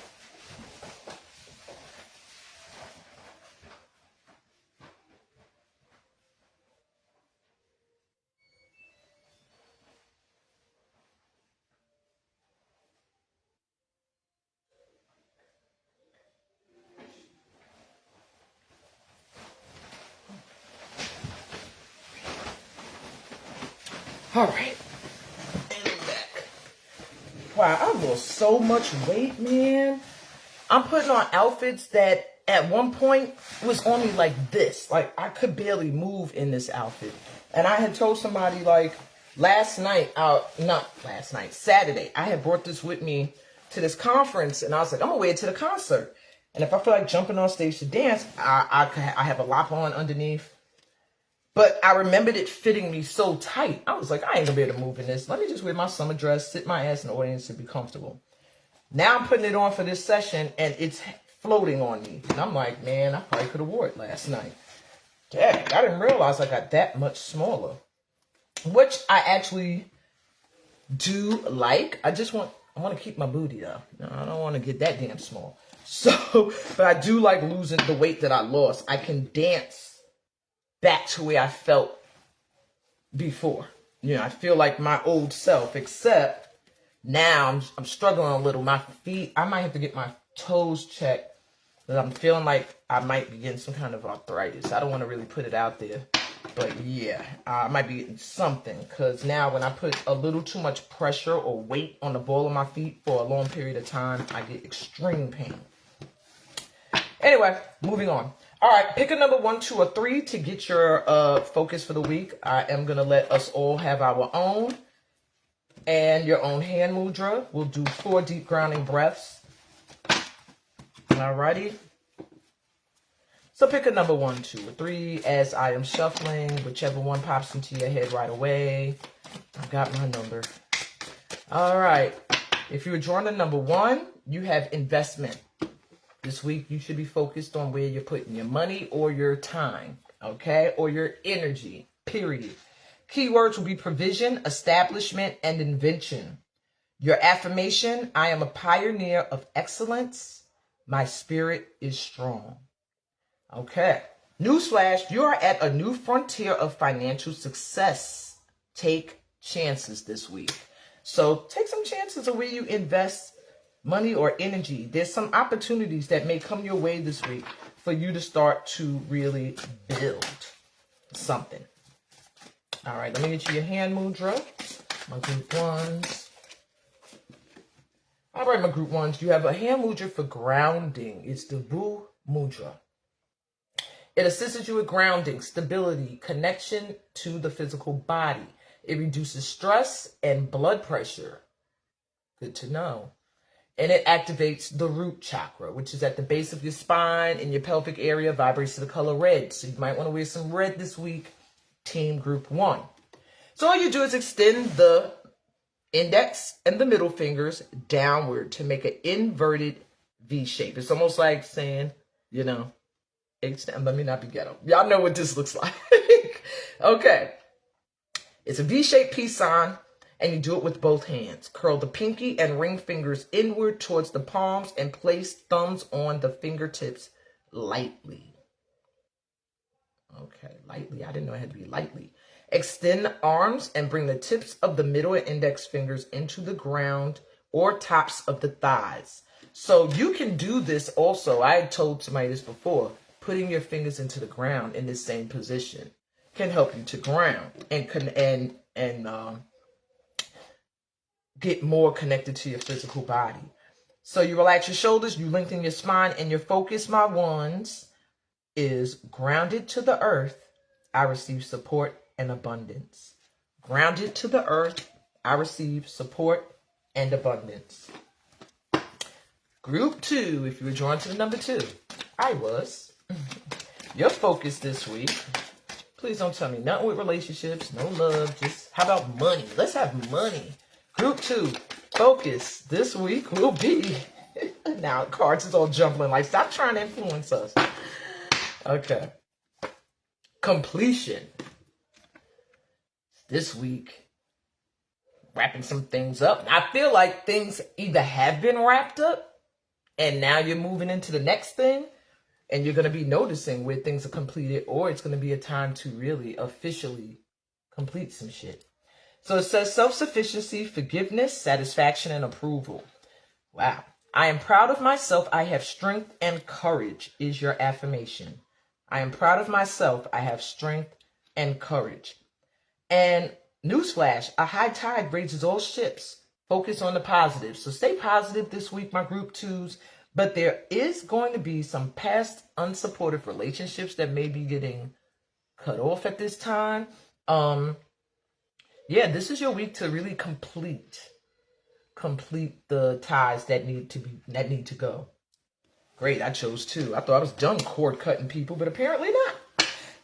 All right. And I'm back. Wow, I lost so much weight, man. I'm putting on outfits that at one point was on me like this. Like, I could barely move in this outfit. And I had told somebody, like, Saturday, I had brought this with me to this conference. And I was like, I'm going to wear it to the concert. And if I feel like jumping on stage to dance, I have a lap on underneath. But I remembered it fitting me so tight. I was like, I ain't gonna be able to move in this. Let me just wear my summer dress, sit my ass in the audience, and be comfortable. Now I'm putting it on for this session, and it's floating on me. And I'm like, man, I probably could have wore it last night. Dang, I didn't realize I got that much smaller. Which I actually do like. I want to keep my booty up. I don't want to get that damn small. So, but I do like losing the weight that I lost. I can dance back to where I felt before. You know, I feel like my old self, except now I'm struggling a little. My feet, I might have to get my toes checked, but I'm feeling like I might be getting some kind of arthritis. I don't want to really put it out there, but yeah, I might be getting something, because now when I put a little too much pressure or weight on the ball of my feet for a long period of time, I get extreme pain. Anyway, moving on. All right, pick a number 1, 2, or 3 to get your focus for the week. I am going to let us all have our own and your own hand mudra. We'll do 4 deep grounding breaths. All righty. So pick a number 1, 2, or 3 as I am shuffling. Whichever one pops into your head right away. I've got my number. All right. If you're drawing a number 1, you have investment. This week, you should be focused on where you're putting your money or your time, okay? Or your energy, period. Keywords will be provision, establishment, and invention. Your affirmation, I am a pioneer of excellence. My spirit is strong. Okay. Newsflash, you are at a new frontier of financial success. Take chances this week. So take some chances of where you invest money or energy. There's some opportunities that may come your way this week for you to start to really build something. All right, let me get you your hand mudra. My group ones. All right, my group ones, you have a hand mudra for grounding. It's the Boo Mudra. It assists you with grounding, stability, connection to the physical body. It reduces stress and blood pressure. Good to know. And it activates the root chakra, which is at the base of your spine in your pelvic area, vibrates to the color red. So you might want to wear some red this week, team group 1. So all you do is extend the index and the middle fingers downward to make an inverted V shape. It's almost like saying, you know, let me not be ghetto. Y'all know what this looks like. Okay. It's a V-shaped peace sign. And you do it with both hands. Curl the pinky and ring fingers inward towards the palms and place thumbs on the fingertips lightly. Okay, lightly. I didn't know it had to be lightly. Extend arms and bring the tips of the middle and index fingers into the ground or tops of the thighs. So you can do this also. I had told somebody this before. Putting your fingers into the ground in the same position can help you to ground and get more connected to your physical body. So you relax your shoulders, you lengthen your spine, and your focus, my ones, is grounded to the earth I receive support and abundance. Grounded to the earth, I receive support and abundance. Group 2, if you were drawn to the number 2, I was. Your focus this week, please don't tell me nothing with relationships, no love, just how about money? Let's have money. Group 2, focus this week will be, now cards is all jumbling, like stop trying to influence us. Okay. Completion. This week, wrapping some things up. I feel like things either have been wrapped up and now you're moving into the next thing and you're going to be noticing where things are completed, or it's going to be a time to really officially complete some shit. So it says self-sufficiency, forgiveness, satisfaction, and approval. Wow. I am proud of myself. I have strength and courage is your affirmation. I am proud of myself. I have strength and courage. And newsflash, a high tide raises all ships. Focus on the positive. So stay positive this week, my group 2s. But there is going to be some past unsupportive relationships that may be getting cut off at this time. Yeah, this is your week to really complete the ties that need to go. Great, I chose 2. I thought I was done cord cutting people, but apparently not.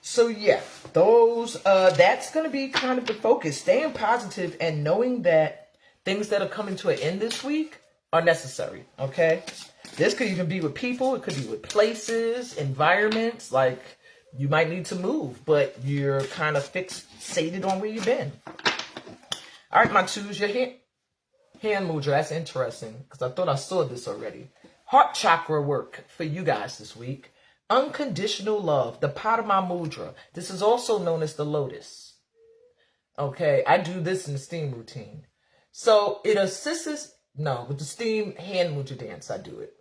So yeah, that's going to be kind of the focus. Staying positive and knowing that things that are coming to an end this week are necessary, okay? This could even be with people. It could be with places, environments. Like, you might need to move, but you're kind of fixated on where you've been. All right, my 2s, your hand mudra. That's interesting because I thought I saw this already. Heart chakra work for you guys this week. Unconditional love, the Padma mudra. This is also known as the lotus. Okay, I do this in the steam routine. So it assists, with the steam hand mudra dance, I do it.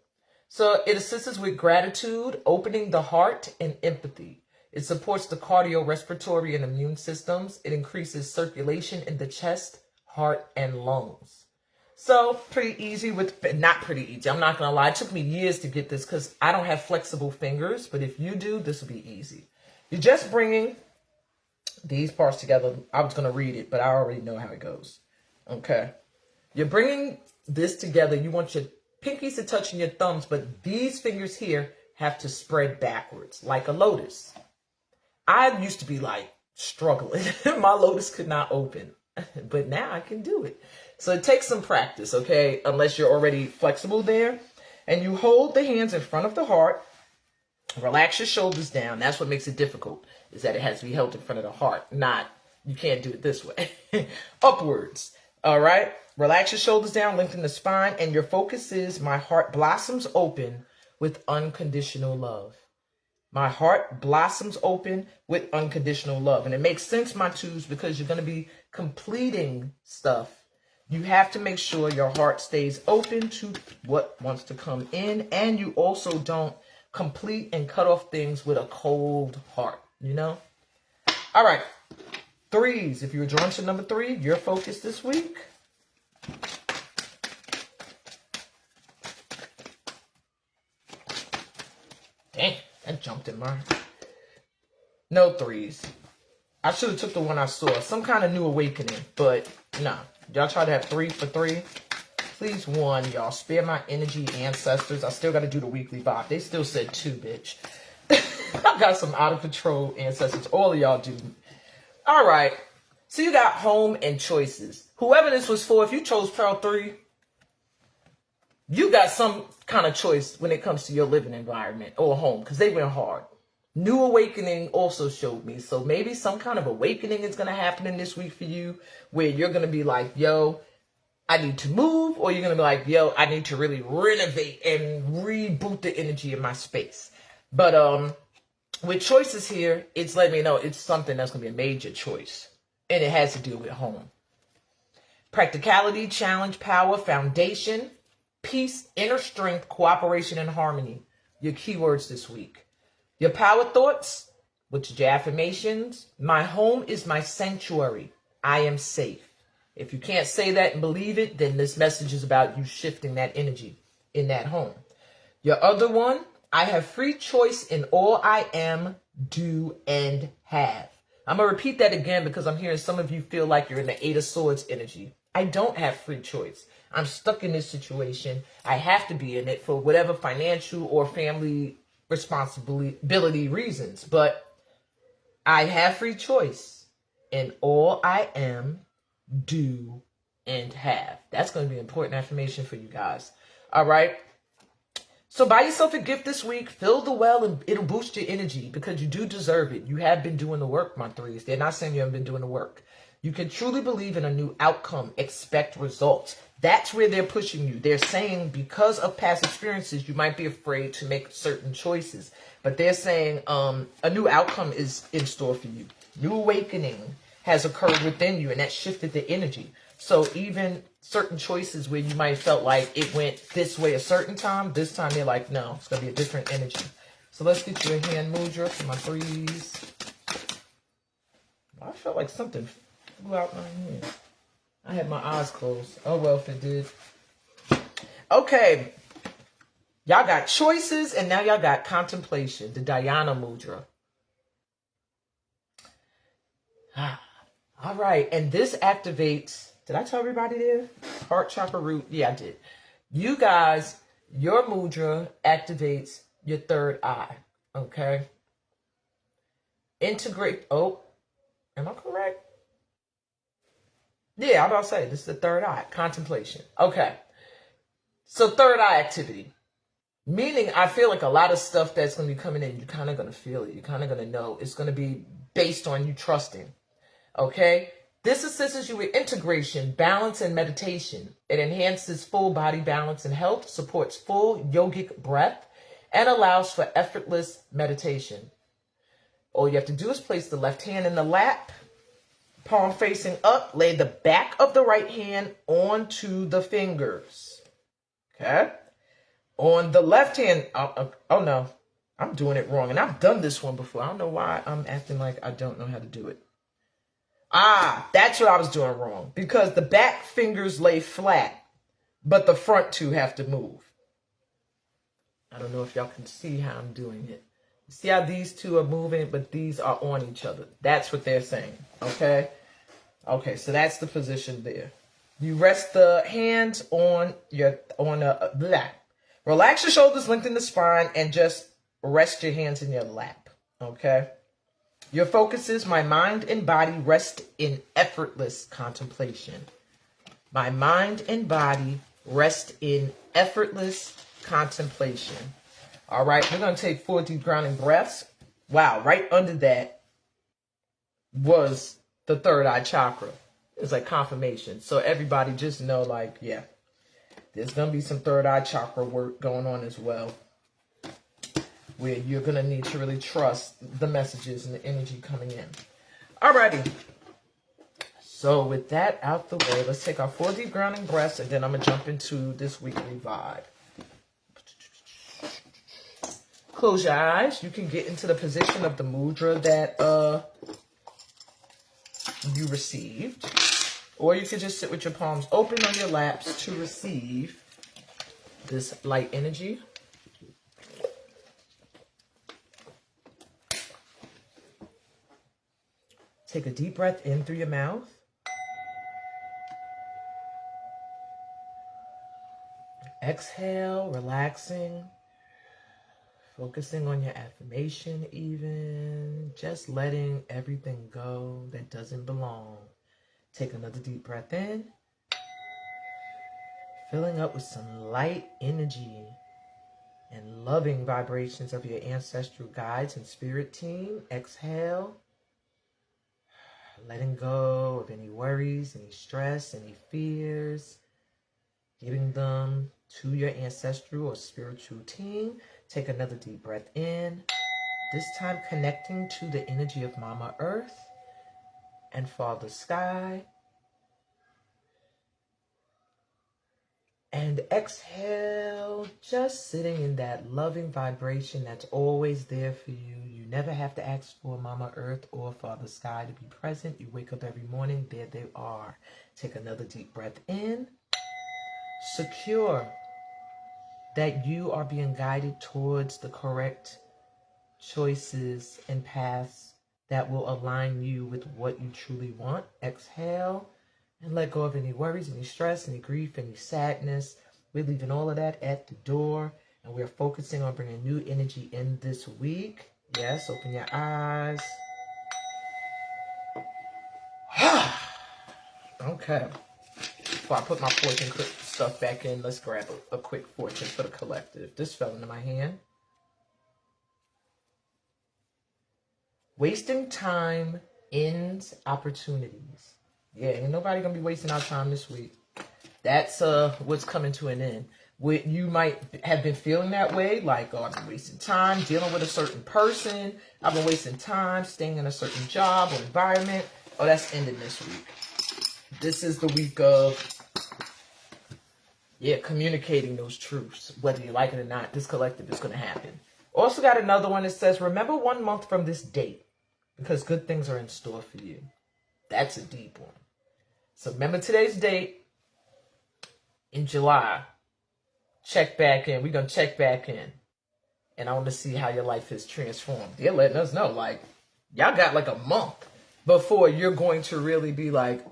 So it assists with gratitude, opening the heart, and empathy. It supports the cardiorespiratory and immune systems. It increases circulation in the chest, heart, and lungs. So pretty easy not pretty easy. I'm not going to lie. It took me years to get this because I don't have flexible fingers. But if you do, this will be easy. You're just bringing these parts together. I was going to read it, but I already know how it goes. Okay. You're bringing this together. You want your pinkies to touch your thumbs, but these fingers here have to spread backwards like a lotus. I used to be like struggling. My lotus could not open, but now I can do it. So it takes some practice, okay? Unless you're already flexible there. And you hold the hands in front of the heart. Relax your shoulders down. That's what makes it difficult, is that it has to be held in front of the heart. You can't do it this way. Upwards, all right? Relax your shoulders down, lengthen the spine, and your focus is my heart blossoms open with unconditional love. My heart blossoms open with unconditional love. And it makes sense, my 2s, because you're going to be completing stuff. You have to make sure your heart stays open to what wants to come in. And you also don't complete and cut off things with a cold heart, All right. 3s, if you were drawn to number 3, your focus this week. Dang, that jumped in mine. No 3s. I should have took the one I saw. Some kind of new awakening, but nah. Y'all try to have 3 for 3. Please, 1, y'all. Spare my energy, ancestors. I still got to do the weekly vibe. They still said 2, bitch. I got some out of control ancestors. All of y'all do. All right. So you got home and choices. Whoever this was for, if you chose Pearl 3, you got some kind of choice when it comes to your living environment or home, because they went hard. New awakening also showed me. So maybe some kind of awakening is going to happen in this week for you, where you're going to be like, yo, I need to move, or you're going to be like, yo, I need to really renovate and reboot the energy in my space. But with choices here, it's letting me know it's something that's going to be a major choice, and it has to do with home. Practicality, challenge, power, foundation, peace, inner strength, cooperation, and harmony. Your keywords this week. Your power thoughts, which is your affirmations. My home is my sanctuary. I am safe. If you can't say that and believe it, then this message is about you shifting that energy in that home. Your other one, I have free choice in all I am, do, and have. I'm going to repeat that again because I'm hearing some of you feel like you're in the Eight of Swords energy. I don't have free choice. I'm stuck in this situation. I have to be in it for whatever financial or family responsibility reasons. But I have free choice in all I am, do, and have. That's going to be important affirmation for you guys. All right. So buy yourself a gift this week. Fill the well and it'll boost your energy because you do deserve it. You have been doing the work, my threes. They're not saying you haven't been doing the work. You can truly believe in a new outcome. Expect results. That's where they're pushing you. They're saying because of past experiences, you might be afraid to make certain choices. But they're saying a new outcome is in store for you. New awakening has occurred within you and that shifted the energy. So even certain choices where you might have felt like it went this way a certain time, this time they're like, no, it's going to be a different energy. So let's get you a hand mudra for my threes. I felt like something flew out my hand. I had my eyes closed. Oh, well, if it did. Okay. Y'all got choices and now y'all got contemplation. The Dhyana mudra. All right. And this activates... Did I tell everybody there? Heart chakra root. Yeah, I did. You guys, your mudra activates your third eye. Okay. Integrate. Oh, am I correct? Yeah, I'm about to say this is the third eye. Contemplation. Okay. So third eye activity. Meaning I feel like a lot of stuff that's going to be coming in, you're kind of going to feel it. You're kind of going to know. It's going to be based on you trusting. Okay. This assists you with integration, balance, and meditation. It enhances full body balance and health, supports full yogic breath, and allows for effortless meditation. All you have to do is place the left hand in the lap, palm facing up, lay the back of the right hand onto the fingers. Okay? On the left hand, oh no, I'm doing it wrong. And I've done this one before. I don't know why I'm acting like I don't know how to do it. That's what I was doing wrong. Because the back fingers lay flat, but the front two have to move. I don't know if y'all can see how I'm doing it. See how these two are moving, but these are on each other. That's what they're saying. Okay? Okay, so that's the position there. You rest the hands on relax your shoulders, lengthen the spine, and just rest your hands in your lap. Okay? Your focus is my mind and body rest in effortless contemplation. My mind and body rest in effortless contemplation. All right, we're going to take 4 deep grounding breaths. Wow, right under that was the third eye chakra. It's like confirmation. So everybody just know, like, yeah, there's going to be some third eye chakra work going on as well, where you're going to need to really trust the messages and the energy coming in. Alrighty. So with that out the way, let's take our 4 deep grounding breaths, and then I'm going to jump into this weekly vibe. Close your eyes. You can get into the position of the mudra that you received. Or you could just sit with your palms open on your laps to receive this light energy. Take a deep breath in through your mouth. Exhale, relaxing. Focusing on your affirmation even. Just letting everything go that doesn't belong. Take another deep breath in. Filling up with some light energy and loving vibrations of your ancestral guides and spirit team. Exhale. Letting go of any worries, any stress, any fears. Giving them to your ancestral or spiritual team. Take another deep breath in. This time connecting to the energy of Mama Earth and Father Sky. And exhale, just sitting in that loving vibration that's always there for you. You never have to ask for Mama Earth or Father Sky to be present. You wake up every morning, there they are. Take another deep breath in. Secure that you are being guided towards the correct choices and paths that will align you with what you truly want. Exhale and let go of any worries, any stress, any grief, any sadness. We're leaving all of that at the door, and we're focusing on bringing new energy in this week. Yes, open your eyes. Okay. Before I put my fortune stuff back in, let's grab a quick fortune for the collective. This fell into my hand. Wasting time ends opportunities. Yeah, ain't nobody gonna be wasting our time this week. That's what's coming to an end. You might have been feeling that way, like, oh, I've been wasting time dealing with a certain person. I've been wasting time staying in a certain job or environment. Oh, that's ending this week. This is the week of, communicating those truths. Whether you like it or not, this collective is going to happen. Also got another one that says, remember 1 month from this date, because good things are in store for you. That's a deep one. So remember today's date. In July, check back in. We're going to check back in. And I want to see how your life is transformed. They're letting us know, like, y'all got like a month before you're going to really be like,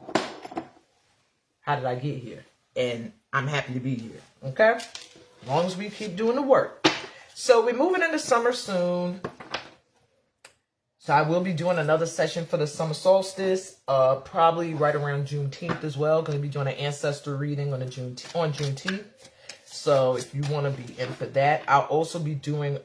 how did I get here? And I'm happy to be here. Okay? As long as we keep doing the work. So we're moving into summer soon. So I will be doing another session for the summer solstice, probably right around Juneteenth as well. Going to be doing an ancestor reading on Juneteenth. So if you want to be in for that, I'll also be doing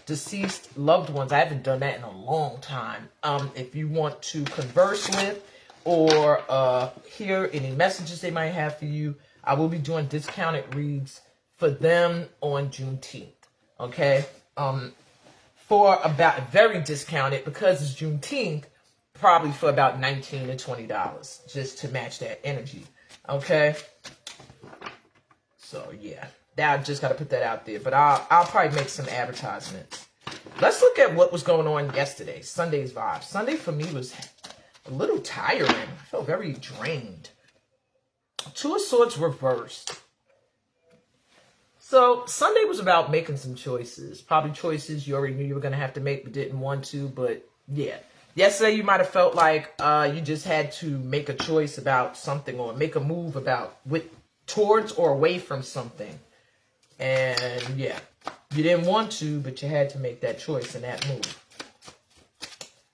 deceased loved ones. I haven't done that in a long time. If you want to converse with or hear any messages they might have for you, I will be doing discounted reads for them on Juneteenth. Okay. For about very discounted, because it's Juneteenth, probably for about $19 to $20, just to match that energy. Okay. So yeah, I just got to put that out there, but I'll probably make some advertisements. Let's look at what was going on yesterday. Sunday's vibe. Sunday for me was a little tiring. I felt very drained. Two of Swords reversed. So Sunday was about making some choices. Probably choices you already knew you were going to have to make but didn't want to. But yeah, yesterday you might have felt like you just had to make a choice about something or make a move towards or away from something. And yeah, you didn't want to, but you had to make that choice and that move.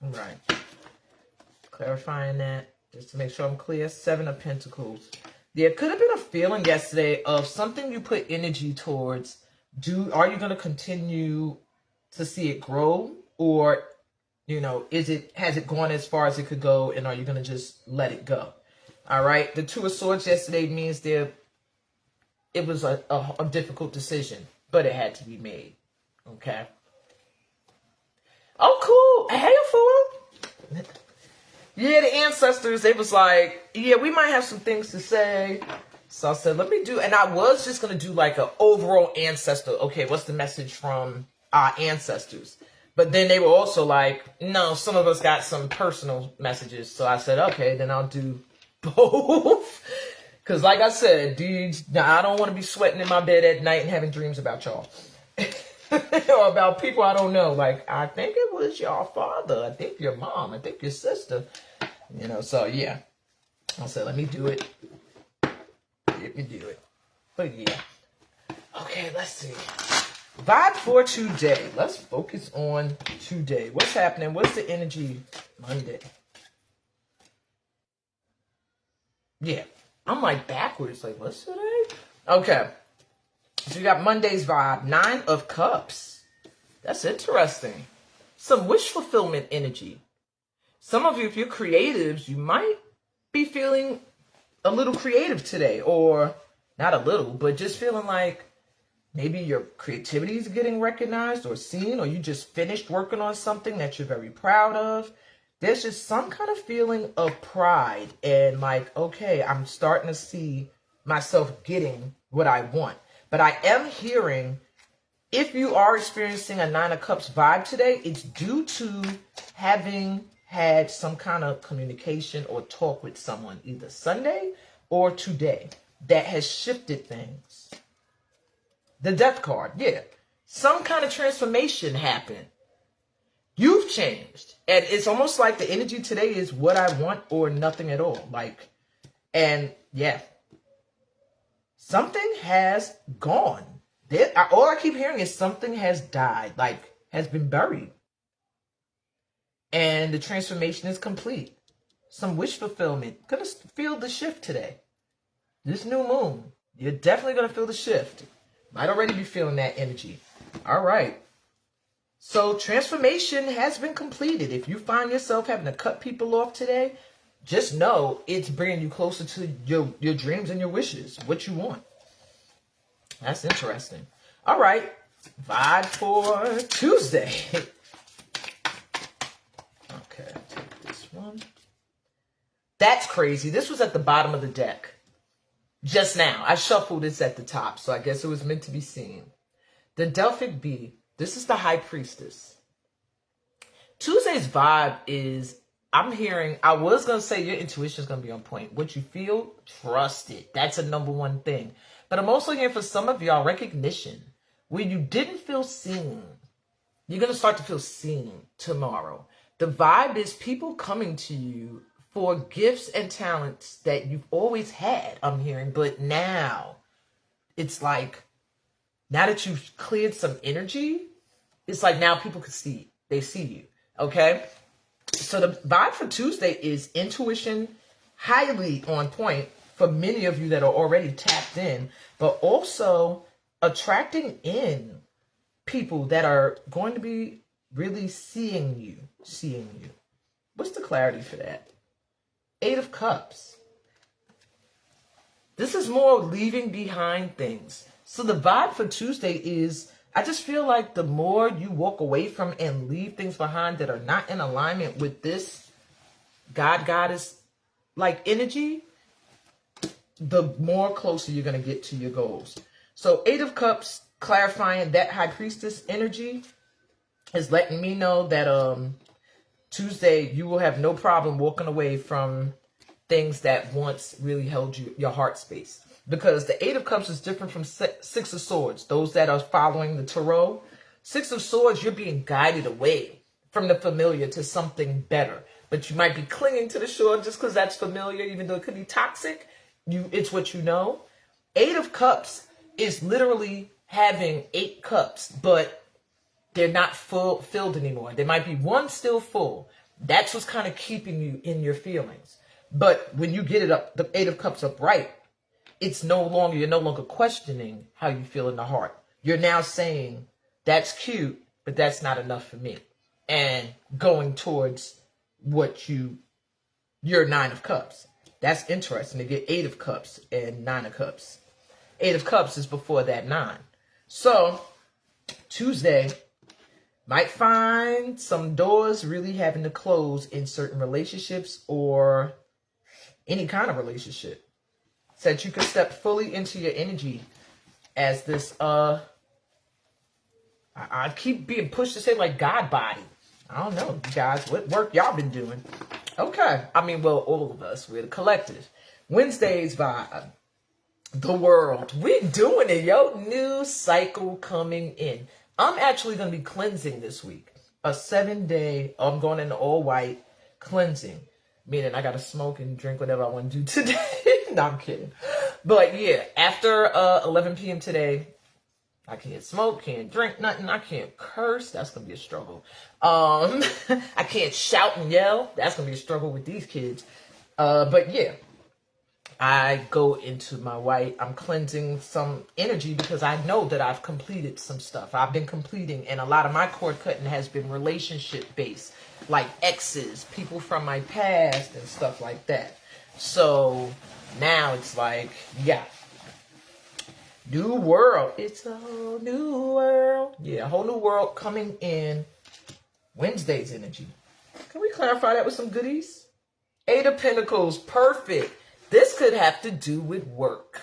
All right. Clarifying that just to make sure I'm clear. 7 of Pentacles. There could have been a feeling yesterday of something you put energy towards. Are you going to continue to see it grow? Or, has it gone as far as it could go? And are you going to just let it go? All right. The 2 of Swords yesterday means it was a difficult decision, but it had to be made. Okay. Oh, cool. Hey, fool. Yeah, the ancestors, they was like, yeah, we might have some things to say. So I said, let me do, and I was just going to do like an overall ancestor. Okay, what's the message from our ancestors? But then they were also like, no, some of us got some personal messages. So I said, okay, then I'll do both. Because like I said, dudes, I don't want to be sweating in my bed at night and having dreams about y'all. Or about people I don't know. Like, I think it was your father. I think your mom. I think your sister. So yeah. I said, let me do it. Let me do it. But yeah. Okay, let's see. Vibe for today. Let's focus on today. What's happening? What's the energy Monday? Yeah. I'm like backwards. Like, what's today? Okay. So you got Monday's vibe. 9 of Cups. That's interesting. Some wish fulfillment energy. Some of you, if you're creatives, you might be feeling a little creative today. Or not a little, but just feeling like maybe your creativity is getting recognized or seen. Or you just finished working on something that you're very proud of. There's just some kind of feeling of pride. And like, okay, I'm starting to see myself getting what I want. But I am hearing, if you are experiencing a 9 of Cups vibe today, it's due to having had some kind of communication or talk with someone, either Sunday or today, that has shifted things. The Death card, yeah. Some kind of transformation happened. You've changed. And it's almost like the energy today is what I want or nothing at all. Like, and yeah, something has gone. All I keep hearing is something has died, like has been buried. And the transformation is complete. Some wish fulfillment. Gonna feel the shift today. This new moon, you're definitely gonna feel the shift. Might already be feeling that energy. All right. So transformation has been completed. If you find yourself having to cut people off today, just know it's bringing you closer to your dreams and your wishes, what you want. That's interesting. All right. Vibe for Tuesday. Okay, take this one. That's crazy. This was at the bottom of the deck. Just now. I shuffled this at the top, so I guess it was meant to be seen. The Delphic Bee. This is the High Priestess. Tuesday's vibe is, I'm hearing, I was going to say your intuition is going to be on point. What you feel, trust it. That's a number one thing. But I'm also hearing for some of y'all, recognition. When you didn't feel seen, you're going to start to feel seen tomorrow. The vibe is people coming to you for gifts and talents that you've always had, I'm hearing. But now, it's like, now that you've cleared some energy, it's like now people can see. They see you, okay? So the vibe for Tuesday is intuition, highly on point for many of you that are already tapped in, but also attracting in people that are going to be really seeing you. What's the clarity for that? 8 of Cups. This is more leaving behind things. So the vibe for Tuesday is, I just feel like the more you walk away from and leave things behind that are not in alignment with this goddess like energy, the more closer you're going to get to your goals. So 8 of Cups, clarifying that High Priestess energy is letting me know that Tuesday you will have no problem walking away from things that once really held your heart space. Because the 8 of Cups is different from 6 of Swords. Those that are following the Tarot. 6 of Swords, you're being guided away from the familiar to something better. But you might be clinging to the shore just because that's familiar, even though it could be toxic. It's what you know. 8 of Cups is literally having 8 cups, but they're not filled anymore. There might be one still full. That's what's kind of keeping you in your feelings. But when you get it up, the 8 of Cups upright, you're no longer questioning how you feel in the heart. You're now saying, that's cute, but that's not enough for me. And going towards your 9 of Cups. That's interesting to get 8 of Cups and 9 of Cups. 8 of Cups is before that 9. So, Tuesday might find some doors really having to close in certain relationships or any kind of relationship. So that you can step fully into your energy as this, I keep being pushed to say like God body. I don't know, you guys, what work y'all been doing? Okay, all of us, we're the collective. Wednesday's vibe, the world. We're doing it, yo. New cycle coming in. I'm actually going to be cleansing this week. A 7-day, I'm going into all white cleansing. Meaning I got to smoke and drink whatever I want to do today. No, I'm kidding. But yeah, after 11 p.m. today, I can't smoke, can't drink nothing. I can't curse. That's going to be a struggle. I can't shout and yell. That's going to be a struggle with these kids. But yeah, I go into my white. I'm cleansing some energy because I know that I've completed some stuff. I've been completing, and a lot of my cord cutting has been relationship based, like exes, people from my past and stuff like that. So now it's like, yeah, new world. It's a whole new world. Yeah, a whole new world coming in. Wednesday's energy. Can we clarify that with some goodies? 8 of Pentacles, perfect. This could have to do with work.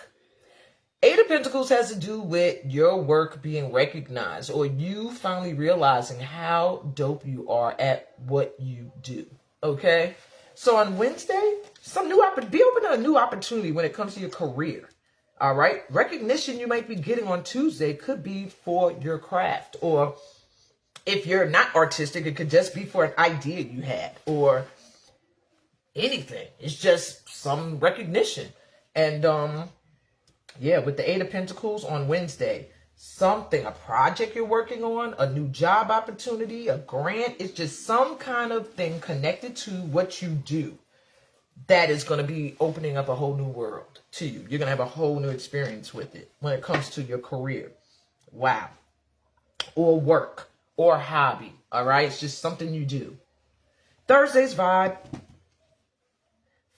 8 of Pentacles has to do with your work being recognized or you finally realizing how dope you are at what you do. Okay? So on Wednesday, be open to a new opportunity when it comes to your career. All right? Recognition you might be getting on Tuesday could be for your craft or If you're not artistic, it could just be for an idea you had or anything. It's just some recognition. And yeah, with the Eight of Pentacles on Wednesday, something, a project you're working on, a new job opportunity, a grant, it's just some kind of thing connected to what you do that is going to be opening up a whole new world to you. You're going to have a whole new experience with it when it comes to your career. Wow. Or work or hobby. All right. It's just something you do. Thursday's vibe.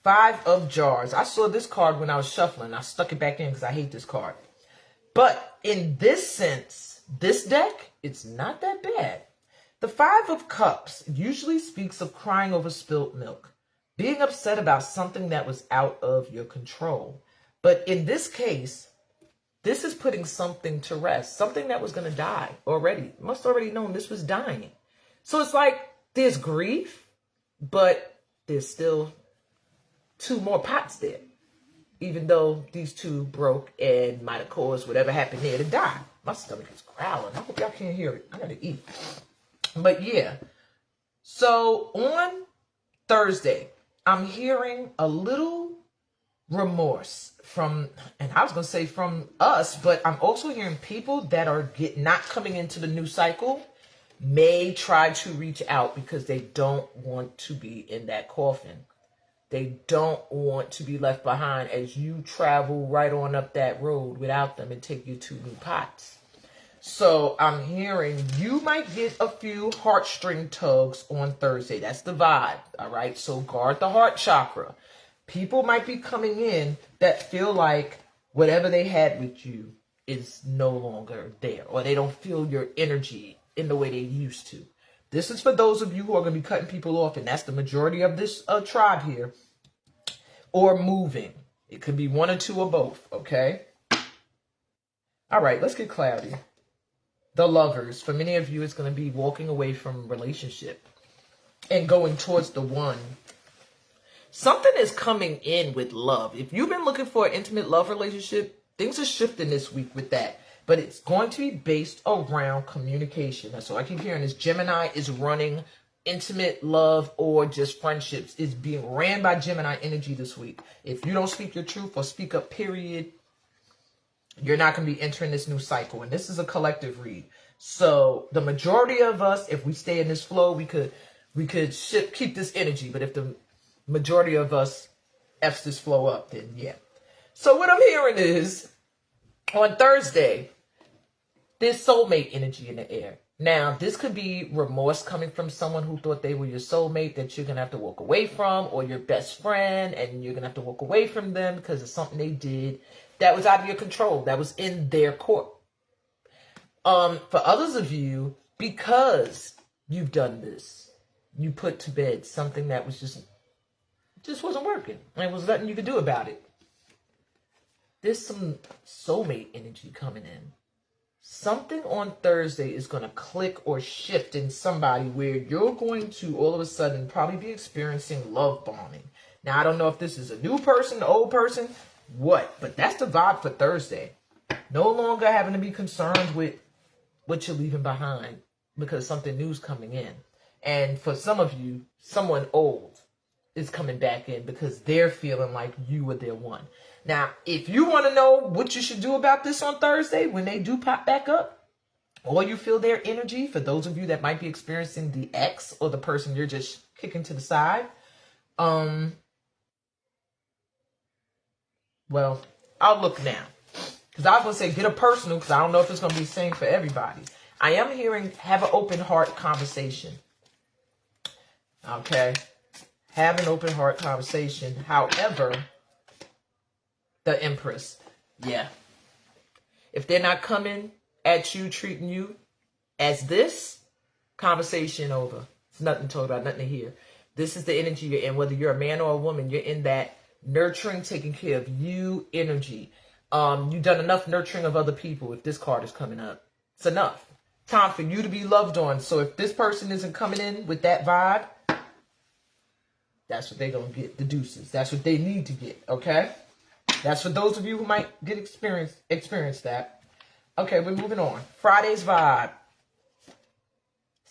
5 of Jars. I saw this card when I was shuffling. I stuck it back in because I hate this card. But in this sense, this deck, it's not that bad. The 5 of Cups usually speaks of crying over spilt milk, being upset about something that was out of your control. But in this case, this is putting something to rest, something that was going to die already. Must already known this was dying. So it's like there's grief, but there's still 2 more pots there, even though these 2 broke and might have caused whatever happened there to die. My stomach is growling. I hope y'all can't hear it. I gotta eat. But yeah, so on Thursday, I'm hearing a little remorse from, and I was gonna say from us, but I'm also hearing people that are not coming into the new cycle may try to reach out because they don't want to be in that coffin. They don't want to be left behind as you travel right on up that road without them and take you to new pots. So I'm hearing you might get a few heartstring tugs on Thursday. That's the vibe. All right. So guard the heart chakra. People might be coming in that feel like whatever they had with you is no longer there, or they don't feel your energy in the way they used to. This is for those of you who are going to be cutting people off, and that's the majority of this tribe here, or moving. It could be 1 or 2 or both, okay? All right, let's get clarity. The Lovers. For many of you, it's going to be walking away from relationship and going towards the one. Something is coming in with love. If you've been looking for an intimate love relationship, things are shifting this week with that. But it's going to be based around communication. That's all I keep hearing is Gemini is running intimate love or just friendships. Is being ran by Gemini energy this week. If you don't speak your truth or speak up, period, you're not going to be entering this new cycle. And this is a collective read. So the majority of us, if we stay in this flow, we could keep this energy. But if the majority of us F's this flow up, then yeah. So what I'm hearing is, on Thursday, there's soulmate energy in the air. Now, this could be remorse coming from someone who thought they were your soulmate that you're going to have to walk away from, or your best friend, and you're going to have to walk away from them because of something they did that was out of your control, that was in their court. For others of you, because you've done this, you put to bed something that was just wasn't working, and it was nothing you could do about it. There's some soulmate energy coming in. Something on Thursday is going to click or shift in somebody where you're going to all of a sudden probably be experiencing love bombing. Now, I don't know if this is a new person, an old person, what, but that's the vibe for Thursday. No longer having to be concerned with what you're leaving behind because something new's coming in. And for some of you, someone old is coming back in because they're feeling like you were their one. Now, if you want to know what you should do about this on Thursday when they do pop back up, or you feel their energy, for those of you that might be experiencing the ex or the person you're just kicking to the side, well, I'll look now. Because I was going to say get a personal, because I don't know if it's going to be the same for everybody. I am hearing have an open heart conversation. Okay? Have an open heart conversation. However, the Empress, yeah. If they're not coming at you, treating you as this, conversation over. It's nothing to talk about, nothing to hear. This is the energy you're in. Whether you're a man or a woman, you're in that nurturing, taking care of you energy. You've done enough nurturing of other people. If this card is coming up, it's enough. Time for you to be loved on. So if this person isn't coming in with that vibe, that's what they're going to get, the deuces. That's what they need to get, okay? That's for those of you who might get experience that. Okay, we're moving on. Friday's vibe.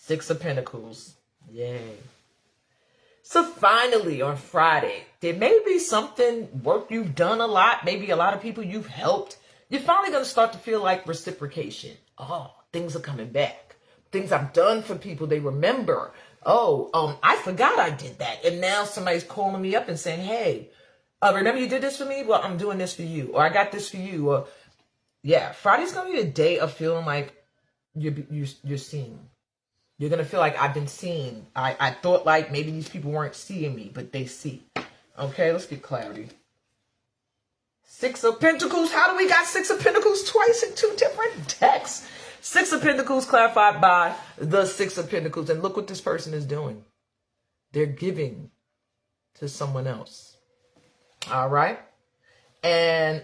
Six of Pentacles. Yay. So finally on Friday, there may be something, work you've done a lot, maybe a lot of people you've helped. You're finally going to start to feel like reciprocation. Oh, things are coming back. Things I've done for people, they remember. Oh, I forgot I did that. And now somebody's calling me up and saying, hey, remember you did this for me? Well, I'm doing this for you. Or I got this for you. Or yeah, Friday's going to be a day of feeling like you're seen. You're going to feel like I've been seen. I thought like maybe these people weren't seeing me, but they see. Okay, let's get clarity. Six of Pentacles. How do we got Six of Pentacles twice in two different decks? Six of Pentacles clarified by the Six of Pentacles. And look what this person is doing. They're giving to someone else. All right. And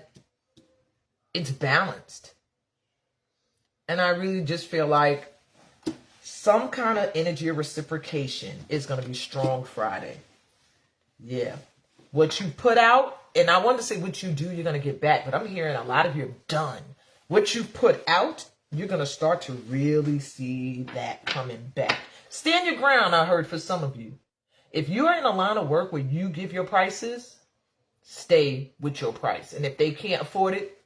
it's balanced. And I really just feel like some kind of energy of reciprocation is going to be strong Friday. Yeah. What you put out, and I want to say what you do, you're going to get back. But I'm hearing a lot of you have done. What you put out, you're going to start to really see that coming back. Stand your ground, I heard for some of you. If you're in a line of work where you give your prices, stay with your price. And if they can't afford it,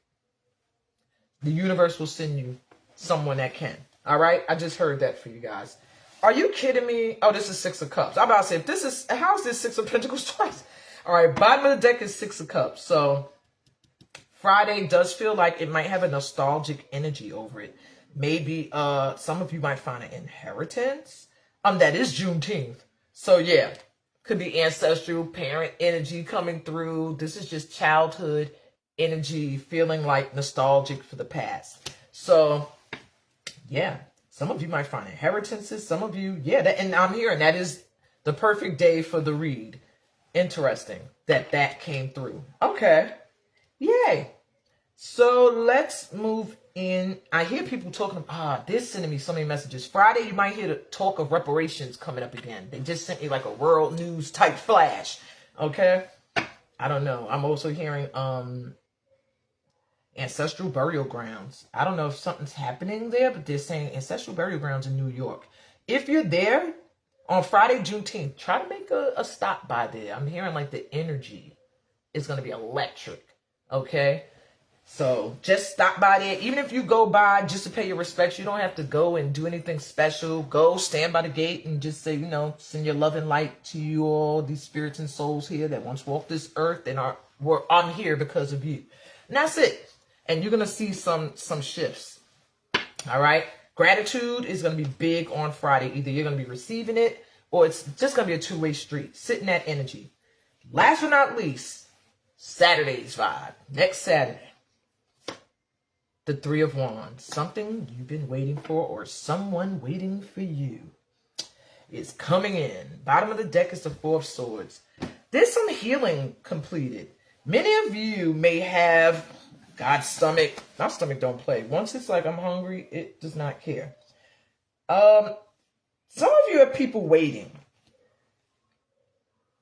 the universe will send you someone that can. All right? I just heard that for you guys. Are you kidding me? Oh, this is Six of Cups. I'm about to say, if this is, how is this Six of Pentacles twice? All right, bottom of the deck is Six of Cups. So Friday does feel like it might have a nostalgic energy over it. Maybe some of you might find an inheritance. That is Juneteenth. So yeah, could be ancestral parent energy coming through. This is just childhood energy, feeling like nostalgic for the past. So yeah, some of you might find inheritances. Some of you, yeah, and I'm hearing that is the perfect day for the read. Interesting that came through. Okay. Yay. So let's move in. I hear people talking, they're sending me so many messages. Friday, you might hear the talk of reparations coming up again. They just sent me like a world news type flash. Okay. I don't know. I'm also hearing ancestral burial grounds. I don't know if something's happening there, but they're saying ancestral burial grounds in New York. If you're there on Friday, Juneteenth, try to make a stop by there. I'm hearing like the energy is going to be electric. Okay. So just stop by there. Even if you go by just to pay your respects, you don't have to go and do anything special. Go stand by the gate and just say, send your love and light to you all, these spirits and souls here that once walked this earth and I'm here because of you. And that's it. And you're going to see some shifts. All right. Gratitude is going to be big on Friday. Either you're going to be receiving it or it's just going to be a two-way street. Sit in that energy. Last but not least, Saturday's vibe. Next Saturday. The Three of Wands. Something you've been waiting for or someone waiting for you is coming in. Bottom of the deck is the Four of Swords. There's some healing completed. Many of you may have God's stomach. My stomach don't play. Once it's like I'm hungry, it does not care. Some of you have people waiting.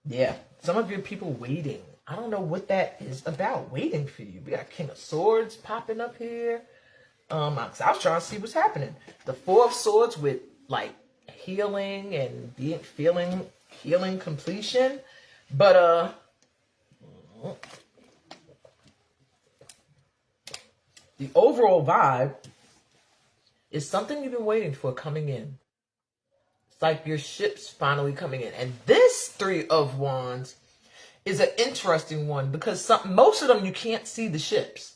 Yeah, some of you have people waiting. I don't know what that is about, waiting for you. We got King of Swords popping up here. I was trying to see what's happening. The Four of Swords with like healing and feeling healing completion. But the overall vibe is something you've been waiting for coming in. It's like your ship's finally coming in. And this Three of Wands is an interesting one because most of them you can't see the ships.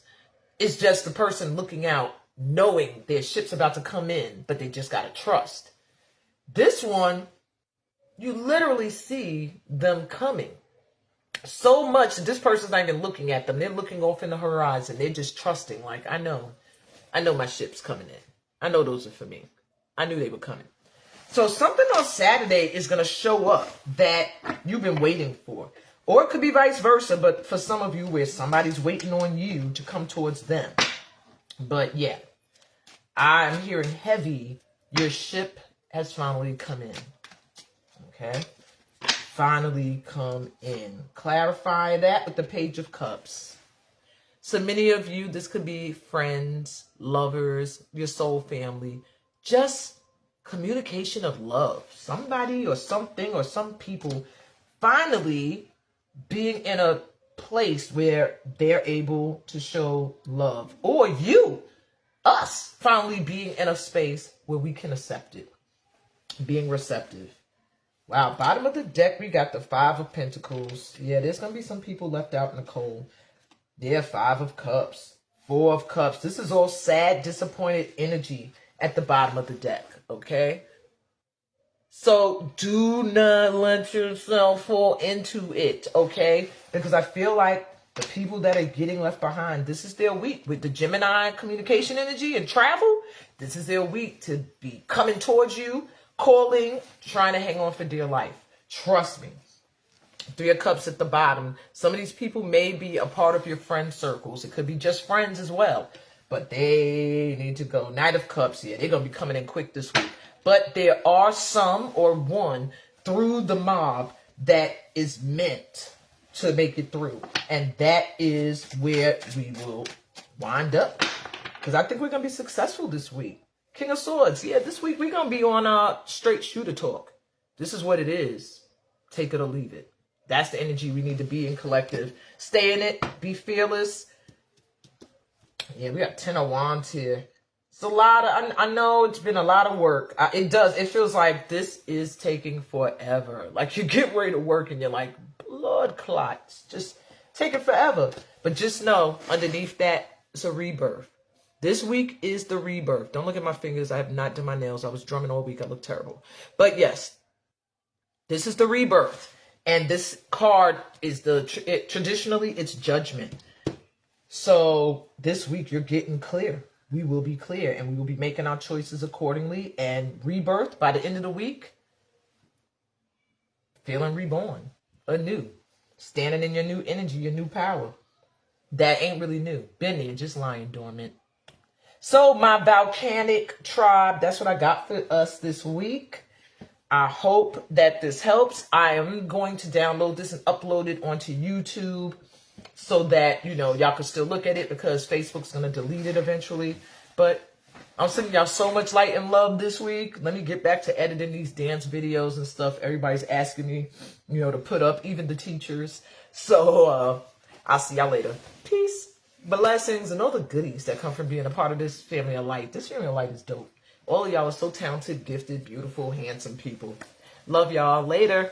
It's just the person looking out, knowing their ship's about to come in, but they just got to trust. This one, you literally see them coming. So much that this person's not even looking at them. They're looking off in the horizon. They're just trusting. Like, I know my ship's coming in. I know those are for me. I knew they were coming. So something on Saturday is going to show up that you've been waiting for. Or it could be vice versa, but for some of you where somebody's waiting on you to come towards them. But yeah, I'm hearing heavy. Your ship has finally come in. Okay? Finally come in. Clarify that with the Page of Cups. So many of you, this could be friends, lovers, your soul family. Just communication of love. Somebody or something or some people finally being in a place where they're able to show love. Or us, finally being in a space where we can accept it. Being receptive. Wow, bottom of the deck, we got the Five of Pentacles. Yeah, there's going to be some people left out in the cold. Yeah, Five of Cups. Four of Cups. This is all sad, disappointed energy at the bottom of the deck, okay? So do not let yourself fall into it, okay? Because I feel like the people that are getting left behind, this is their week. With the Gemini communication energy and travel, this is their week to be coming towards you, calling, trying to hang on for dear life. Trust me. Three of Cups at the bottom. Some of these people may be a part of your friend circles. It could be just friends as well. But they need to go. Knight of Cups, yeah, they're going to be coming in quick this week. But there are some or one through the mob that is meant to make it through. And that is where we will wind up. Because I think we're going to be successful this week. King of Swords. Yeah, this week we're going to be on straight shooter talk. This is what it is. Take it or leave it. That's the energy we need to be in, collective. Stay in it. Be fearless. Yeah, we got 10 of Wands here. It's a lot of, I know it's been a lot of work. It feels like this is taking forever. Like you get ready to work and you're like, blood clots. Just taking forever. But just know, underneath that, it's a rebirth. This week is the rebirth. Don't look at my fingers. I have not done my nails. I was drumming all week. I look terrible. But yes, this is the rebirth. And this card is traditionally, it's judgment. So this week you're getting clear. We will be clear and we will be making our choices accordingly. And rebirth by the end of the week, feeling reborn, anew, standing in your new energy, your new power. That ain't really new. Been there, just lying dormant. So my volcanic tribe, that's what I got for us this week. I hope that this helps. I am going to download this and upload it onto YouTube so that, y'all can still look at it because Facebook's going to delete it eventually. But I'm sending y'all so much light and love this week. Let me get back to editing these dance videos and stuff. Everybody's asking me, to put up, even the teachers. So I'll see y'all later. Peace, blessings, and all the goodies that come from being a part of this family of light. This family of light is dope. All of y'all are so talented, gifted, beautiful, handsome people. Love y'all. Later.